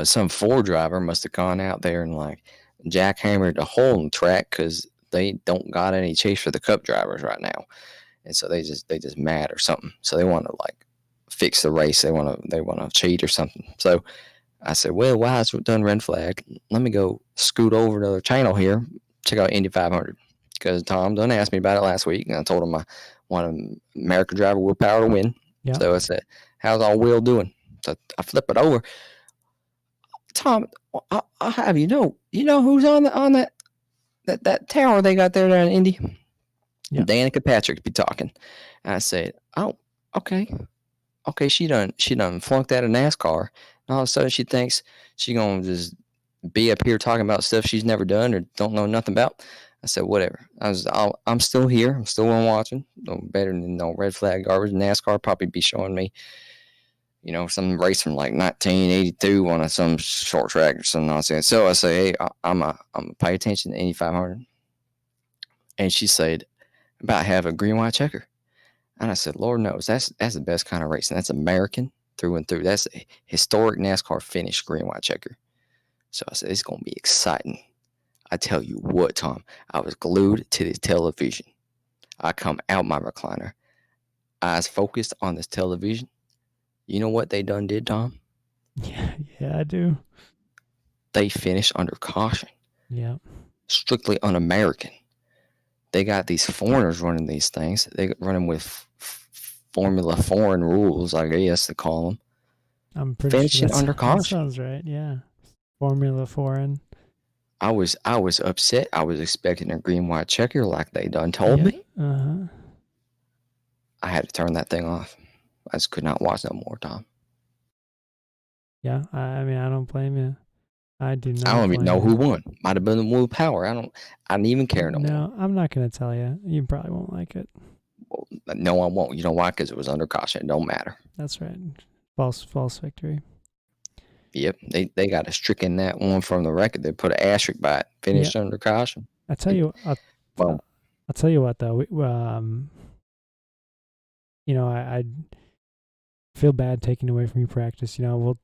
some Ford driver must have gone out there and like jackhammered a hole in the track because they don't got any chase for the Cup drivers right now. And so they just mad or something. So they want to like fix the race. They want to cheat or something. So I said, well, why is it done red flag? Let me go scoot over to the channel here, check out Indy 500. Because Tom done asked me about it last week, and I told him I want an American driver with power to win. Yeah. So I said, how's all Will doing? So I flip it over. Tom, I have you know who's on that tower they got there down in Indy? Yeah. Danica Patrick be talking. And I said, oh, okay. She done flunked out of NASCAR. And all of a sudden she thinks she gonna just be up here talking about stuff she's never done or don't know nothing about. I said, whatever. I'm still here. I'm still watching. No better than no red flag garbage. NASCAR probably be showing me, some race from like 1982 on some short track or some nonsense. So I say, hey, I'm a pay attention to Indy 500. And she said, about have a green white checker. And I said, Lord knows that's the best kind of racing. That's American through and through. That's a historic NASCAR finish green white checker. So I said, it's gonna be exciting. I tell you what, Tom, I was glued to this television. I come out my recliner, eyes focused on this television. You know what they done did, Tom? Yeah, I do. They finished under caution. Yeah. Strictly un-American. They got these foreigners running these things. They run them with Formula Foreign rules, I guess they call them. I'm pretty finishing sure under caution. That sounds right. Yeah, Formula Foreign. I was upset. I was expecting a green white checker like they done told me. I had to turn that thing off. I just could not watch no more, Tom. Yeah, I mean, I don't blame you. I do not. I don't even know who won. Might have been the Blue Power. I didn't even care no more. No, I'm not going to tell you. You probably won't like it. Well, no, I won't. You know why? Because it was under caution. It don't matter. That's right. False victory. Yep, they got a stricken in that one from the record. They put an asterisk by it. Finished under caution. I'll tell you what though. I feel bad taking away from you practice. We'll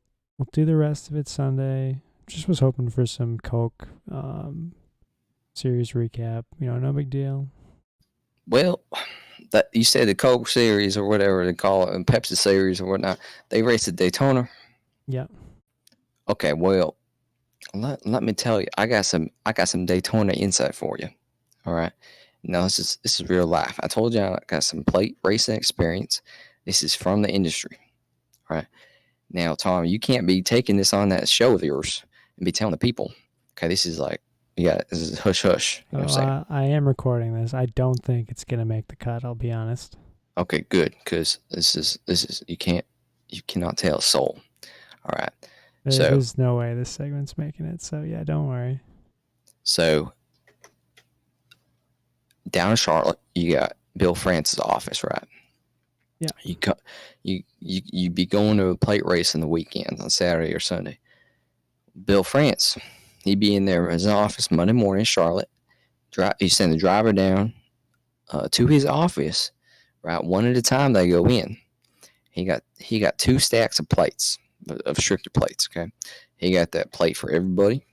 do the rest of it Sunday. Just was hoping for some Coke series recap. No big deal. Well, that you said the Coke series or whatever they call it, and Pepsi series or whatnot. They raced at Daytona. Yeah. Okay. Well, let me tell you, I got some Daytona insight for you. All right. No, this is real life. I told you I got some plate racing experience. This is from the industry, right? Now, Tom, you can't be taking this on that show of yours and be telling the people. Okay, this is like, this is hush hush. You know what I'm saying? I am recording this. I don't think it's gonna make the cut. I'll be honest. Okay, good, because this is you cannot tell a soul. All right. There's no way this segment's making it. So yeah, don't worry. So down in Charlotte, you got Bill France's office, right? Yeah. You be going to a plate race in the weekend on Saturday or Sunday. Bill France, he'd be in there in his office Monday morning in Charlotte. He send the driver down to his office, right? One at a time they go in. He got 2 stacks of plates, of stricter plates, okay? He got that plate for everybody,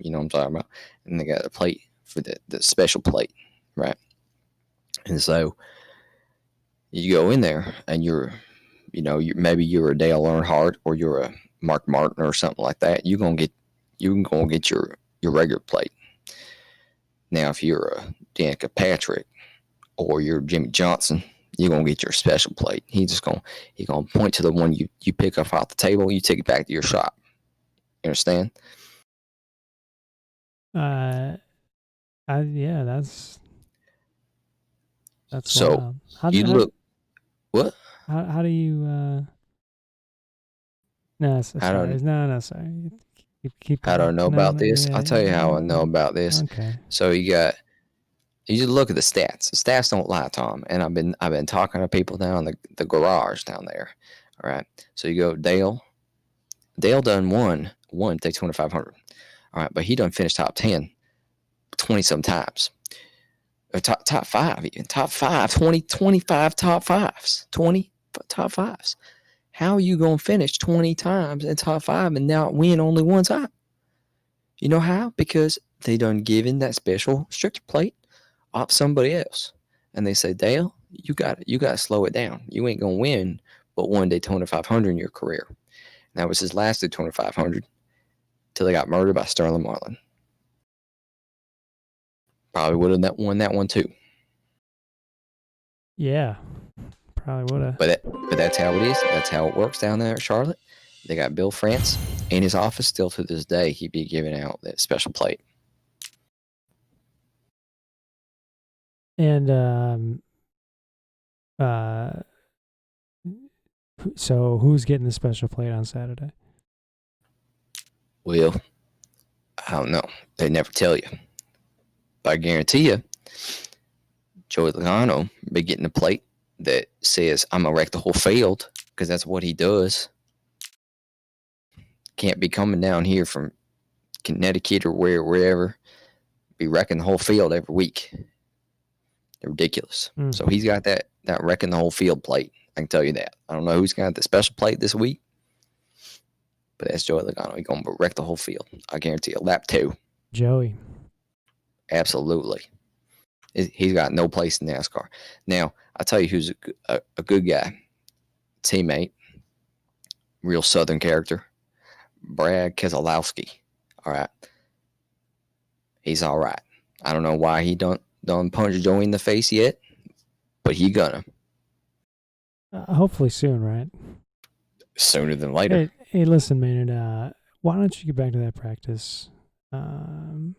you know what I'm talking about, and they got a plate for the special plate, right? And so you go in there and maybe you're a Dale Earnhardt or you're a Mark Martin or something like that. You're gonna get your regular plate. Now, if you're a Danica Patrick or you're Jimmy Johnson, you're gonna get your special plate. He's gonna point to the one you pick up off the table. You take it back to your shop. You understand? Yeah, that's so wild. What? How do you? No, sorry. No, sorry. Keep I don't know about this. Yeah, I'll tell you how I know about this. Okay. So you just look at the stats. The stats don't lie, Tom. And I've been talking to people down the garage down there. All right. So you go Dale. Dale done won Daytona 500. All right, but he done finished top 10 20 some times. Or top 5 even. Top 5, 20, 25 top 5s. 20 top 5s. How are you going to finish 20 times in top 5 and not win only one time? You know how? Because they done given that special stricter plate off somebody else. And they say, Dale, you got to slow it down. You ain't going to win but one Daytona 500 in your career. And that was his last Daytona 500 till they got murdered by Sterling Marlin. Probably would have won that one too. Yeah, probably would have. But that's how it is. That's how it works down there at Charlotte. They got Bill France in his office still to this day. He'd be giving out that special plate. And so who's getting the special plate on Saturday? Well, I don't know. They never tell you. But I guarantee you, Joey Logano be getting a plate that says, I'm going to wreck the whole field, because that's what he does. Can't be coming down here from Connecticut or wherever, be wrecking the whole field every week. They're ridiculous. So he's got that wrecking the whole field plate. I can tell you that. I don't know who's got the special plate this week, but that's Joey Logano. He's going to wreck the whole field. I guarantee you. Lap 2. Joey. Absolutely. He's got no place in NASCAR. Now, I'll tell you who's a good guy. Teammate. Real Southern character. Brad Keselowski. All right. He's all right. I don't know why he don't punch Joey in the face yet, but he gonna. Hopefully soon, right? Sooner than later. Hey, listen, Maynard. Why don't you get back to that practice? I'll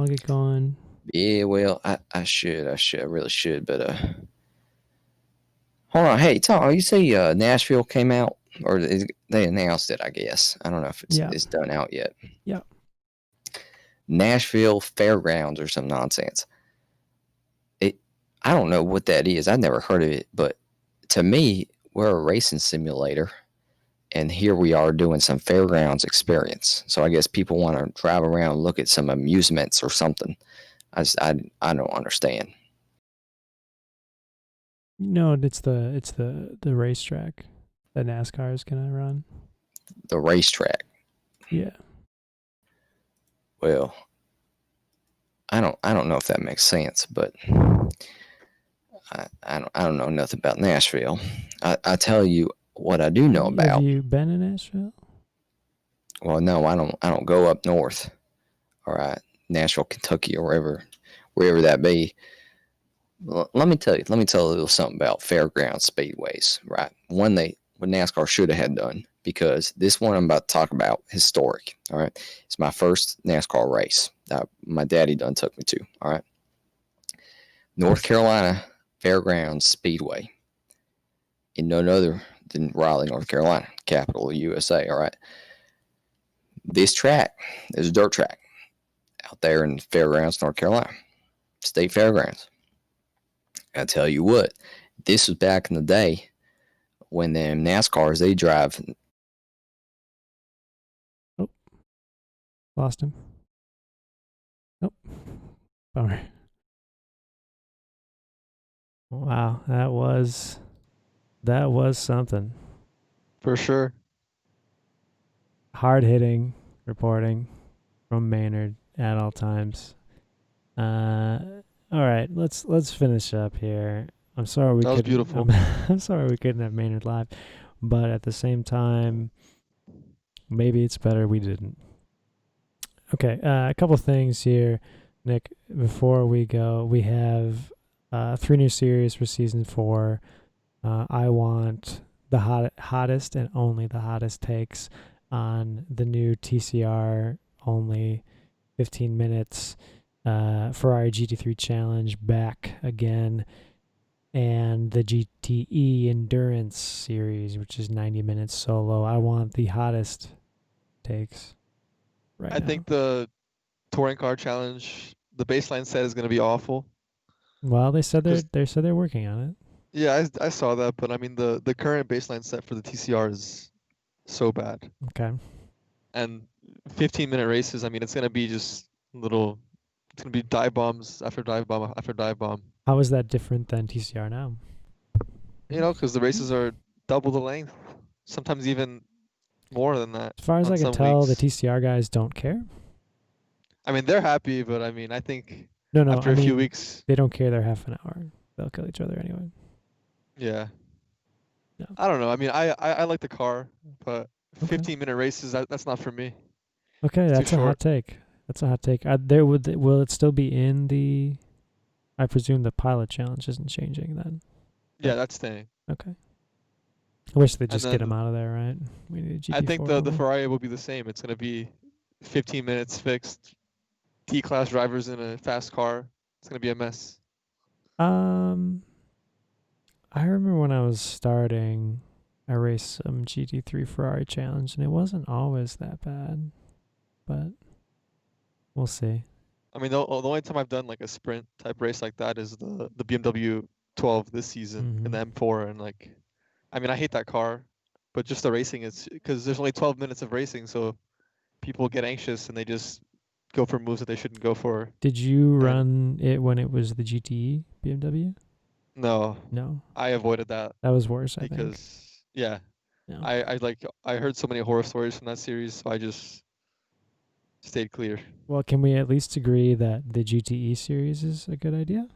get going. Yeah, well, I should. I really should, but hold on. Hey, Tom, you say Nashville came out, or they announced it? I guess I don't know if it's done out yet. Yeah. Nashville Fairgrounds or some nonsense. I don't know what that is. I've never heard of it, but to me, we're a racing simulator, and here we are doing some fairgrounds experience. So I guess people want to drive around and look at some amusements or something. I don't understand. No, it's the racetrack that NASCAR is gonna run. The racetrack. Yeah. Well, I don't know if that makes sense, but I don't know nothing about Nashville. I tell you what I do know about. Have you been in Nashville? Well, no, I don't go up north. All right, Nashville, Kentucky, or wherever that be. Let me tell a little something about fairground speedways, right? What NASCAR should have had done, because this one I'm about to talk about, historic. All right, it's my first NASCAR race that my daddy done took me to. All right, North Carolina Fairgrounds Speedway, in none other than Raleigh, North Carolina, capital of USA. All right, this track is a dirt track out there in Fairgrounds, North Carolina, State Fairgrounds. I tell you what, this was back in the day when them NASCARs, they drive. Oh, lost him. Nope. Bummer. Wow, that was something. For sure. Hard hitting reporting from Maynard at all times. All right, let's finish up here. I'm sorry we That was couldn't. beautiful. I'm sorry we couldn't have Maynard live, but at the same time, maybe it's better we didn't. Okay, a couple things here, Nick. Before we go, we have 3 new series for season 4. I want the hottest and only the hottest takes on the new TCR only 15 minutes Ferrari GT3 Challenge back again, and the GTE Endurance Series, which is 90 minutes solo. I want the hottest takes right I now. think the touring car challenge, the baseline set is going to be awful. Well, they said 'Cause- they're working on it. Yeah, I saw that, but I mean the current baseline set for the TCR is so bad. Okay. And 15-minute races, I mean, it's going to be just little, it's going to be dive bombs after dive bomb after dive bomb. How is that different than TCR now? You know, because the races are double the length, sometimes even more than that. As far as on I can some tell, the weeks. TCR guys don't care. I mean, they're happy, but I mean, I think No, after I a few mean, weeks, they don't care. They're half an hour. They'll kill each other anyway. yeah. No. I don't know. I mean, I like the car, but Okay. 15-minute races, that's not for me. Okay, It's too that's a hot short. take. That's a hot take. Will it still be in the? I presume the pilot challenge isn't changing then. Yeah, that's staying. Okay. I wish they'd And just get him then out of there, right? We need a GT4. I think the only. Ferrari will be the same. It's going to be 15 minutes fixed, D-class drivers in a fast car. It's going to be a mess. I remember when I was starting, I raced some GT3 Ferrari challenge, and it wasn't always that bad, but we'll see. I mean, the only time I've done like a sprint type race like that is the BMW 12 this season in the M4, and like, I mean, I hate that car, but just the racing is because there's only 12 minutes of racing, so people get anxious and they just go for moves that they shouldn't go for. Did you run it when it was the GTE BMW? No, No, I avoided that that was worse, I think. because yeah, No. I heard so many horror stories from that series, so I just stayed clear. Well, can we at least agree that the GTE series is a good idea?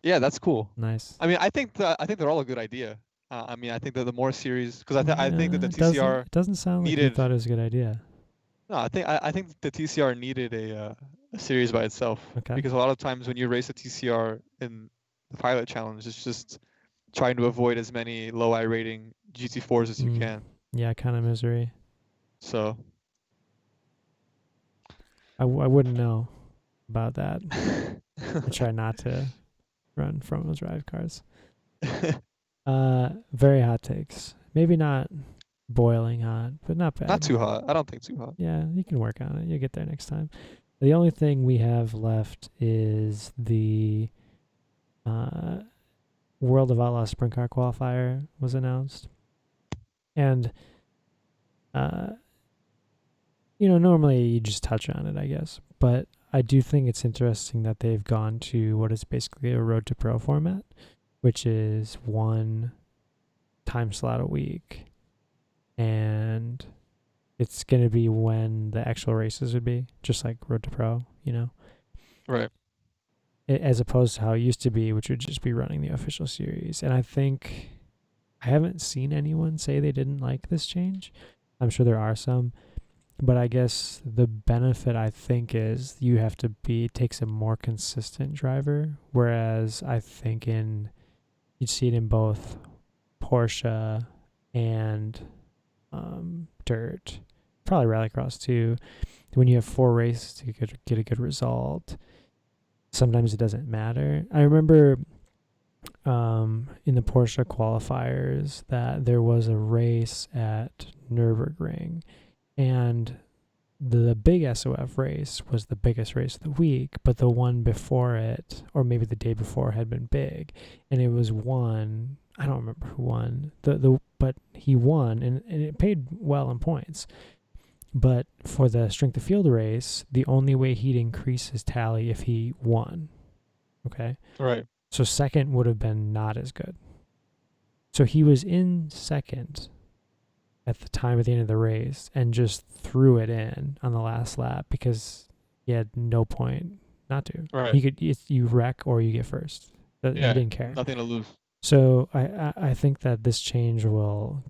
Yeah, that's cool. Nice. I mean, I think they're all a good idea. I mean, I think that the more series, because I think that the It TCR doesn't sound like you needed. thought it was a good idea. No, I think the TCR needed a series by itself. Okay. Because a lot of times when you race a TCR in the pilot challenge, it's just trying to avoid as many low I rating GT4s as you can. Yeah, kind of misery. So I wouldn't know about that. I try not to run front-wheel drive cars. Very hot takes. Maybe not boiling hot, but not bad. Not too hot. I don't think too hot. Yeah, you can work on it. You'll get there next time. The only thing we have left is the World of Outlaws Sprint Car Qualifier was announced. And, normally you just touch on it, I guess. But I do think it's interesting that they've gone to what is basically a Road to Pro format, which is one time slot a week. And it's going to be when the actual races would be, just like Road to Pro, Right. As opposed to how it used to be, which would just be running the official series. And I think I haven't seen anyone say they didn't like this change. I'm sure there are some. But I guess the benefit, I think, is you have to be, it takes a more consistent driver. Whereas I think you'd see it in both Porsche and dirt, probably rallycross too. When you have 4 races to get a good result, sometimes it doesn't matter. I remember in the Porsche qualifiers that there was a race at Nürburgring, and the big SOF race was the biggest race of the week, but the one before it, or maybe the day before, had been big, and it was won. I don't remember who won but he won, and it paid well in points. But for the strength of field race, the only way he'd increase his tally if he won. Okay. Right. So second would have been not as good. So he was in second at the time at the end of the race and just threw it in on the last lap because he had no point not to. Right. He could, you wreck or you get first. He didn't care. Nothing to lose. So I think that this change will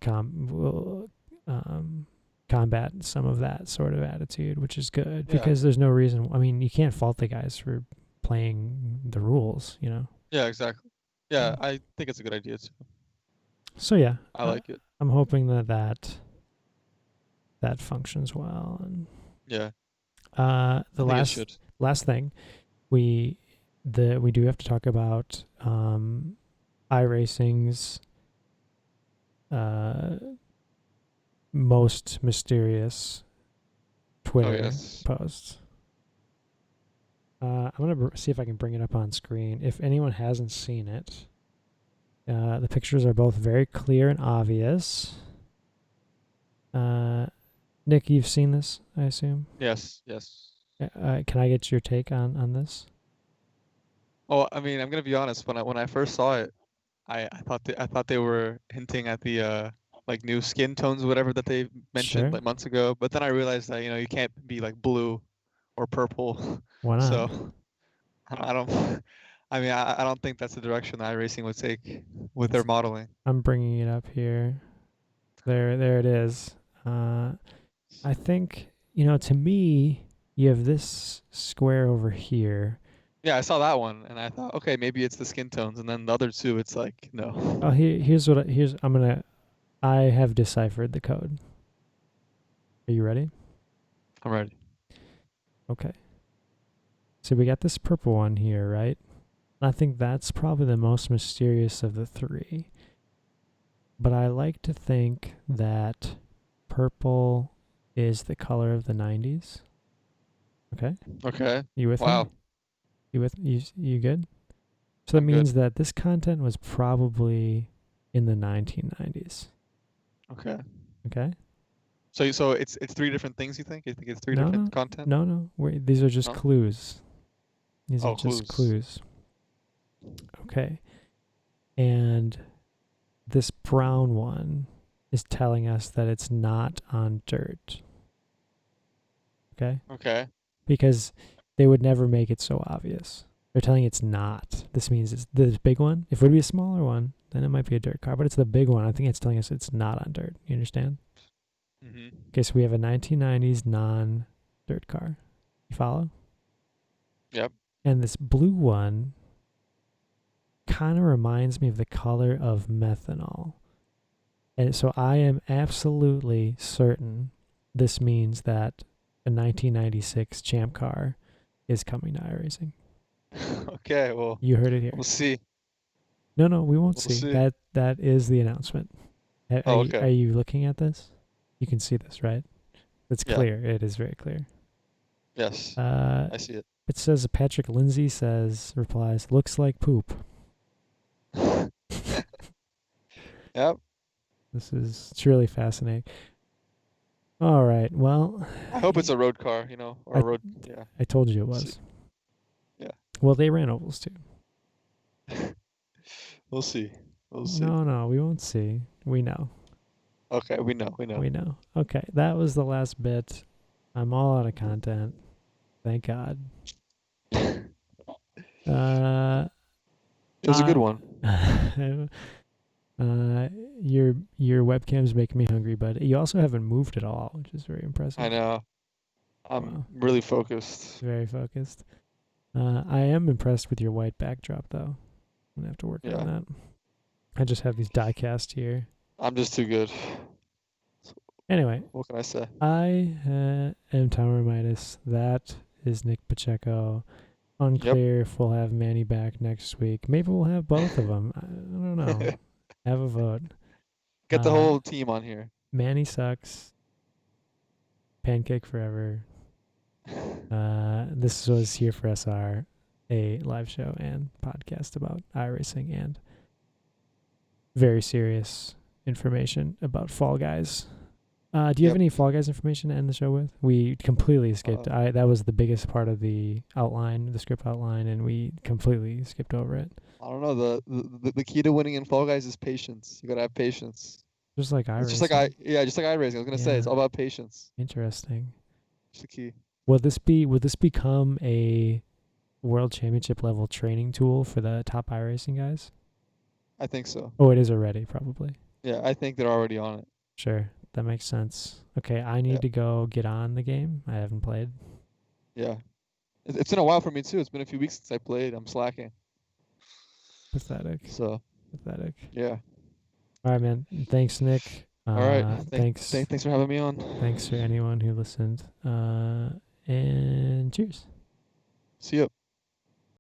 combat some of that sort of attitude, which is good because there's no reason. I mean, you can't fault the guys for playing the rules, you know. Yeah, exactly. Yeah, I think it's a good idea too. So yeah, I like it. I'm hoping that functions well. And yeah. The last thing we do have to talk about iRacing's most mysterious Twitter posts. I'm going to see if I can bring it up on screen. If anyone hasn't seen it, the pictures are both very clear and obvious. Nick, you've seen this, I assume? Yes. Can I get your take on this? Oh, I mean, I'm gonna be honest. When I first saw it, I thought they were hinting at the like new skin tones, whatever that they mentioned like months ago. But then I realized that you can't be like blue or purple. Why not? So I don't. I mean, I don't think that's the direction that iRacing would take with their modeling. I'm bringing it up here. There it is. I think, to me, you have this square over here. Yeah, I saw that one, and I thought, okay, maybe it's the skin tones, and then the other two, it's like, no. Oh, I have deciphered the code. Are you ready? I'm ready. Okay. So we got this purple one here, right? I think that's probably the most mysterious of the three. But I like to think that purple is the color of the 90s. Okay? Okay. You with me? Wow. You good? So that means that this content was probably in the 1990s. Okay. Okay? So it's 3 different things, you think? You think it's 3 different content? No. These are just clues. These are just clues. Okay. And this brown one is telling us that it's not on dirt. Okay? Okay. Because they would never make it so obvious. They're telling it's not. This means it's this big one. If it would be a smaller one, then it might be a dirt car. But it's the big one. I think it's telling us it's not on dirt. You understand? Mm-hmm. Okay, so we have a 1990s non-dirt car. You follow? Yep. And this blue one kind of reminds me of the color of methanol. And so I am absolutely certain this means that a 1996 Champ car is coming to iRacing. Okay, well, you heard it here. We'll see. No, we won't see. That is the announcement. Okay. Are you looking at this? You can see this, right? It's clear. It is very clear. Yes. I see it. It says Patrick Lindsay replies, looks like poop. Yep. This is truly fascinating. All right. Well, I hope it's a road car, or a road. Yeah. I told you it was. Yeah. Well, they ran ovals too. We'll see. No, we won't see. We know. Okay, we know. We know. Okay, that was the last bit. I'm all out of content. Thank God. It was a good one. Your webcam's making me hungry, but you also haven't moved at all, which is very impressive. I know. I'm Wow. really focused. Very focused. I am impressed with your white backdrop, though. I'm gonna have to work Yeah. on that. I just have these die cast here. I'm just too good. Anyway, What can I say? I am Tower Midas. That is Nick Pacheco. Unclear if we'll have Manny back next week. Maybe we'll have both of them. I don't know. Have a vote. Get the whole team on here. Manny sucks. Pancake forever. This was Here for SR, a live show and podcast about iRacing and very serious information about Fall Guys. Do you have any Fall Guys information to end the show with? We completely skipped. That was the biggest part of the outline, the script outline, and we completely skipped over it. I don't know. The key to winning in Fall Guys is patience. You gotta have patience. Just like iRacing. It's just like just like iRacing. I was gonna say it's all about patience. Interesting. It's the key. Would this become a World Championship level training tool for the top iRacing guys? I think so. Oh, it is already, probably. Yeah, I think they're already on it. Sure, that makes sense. Okay, I need to go get on the game. I haven't played. Yeah. It's been a while for me, too. It's been a few weeks since I played. I'm slacking. Pathetic. So. Pathetic. Yeah. All right, man. Thanks, Nick. All right. Thanks. Thanks for having me on. Thanks for anyone who listened. And cheers. See you.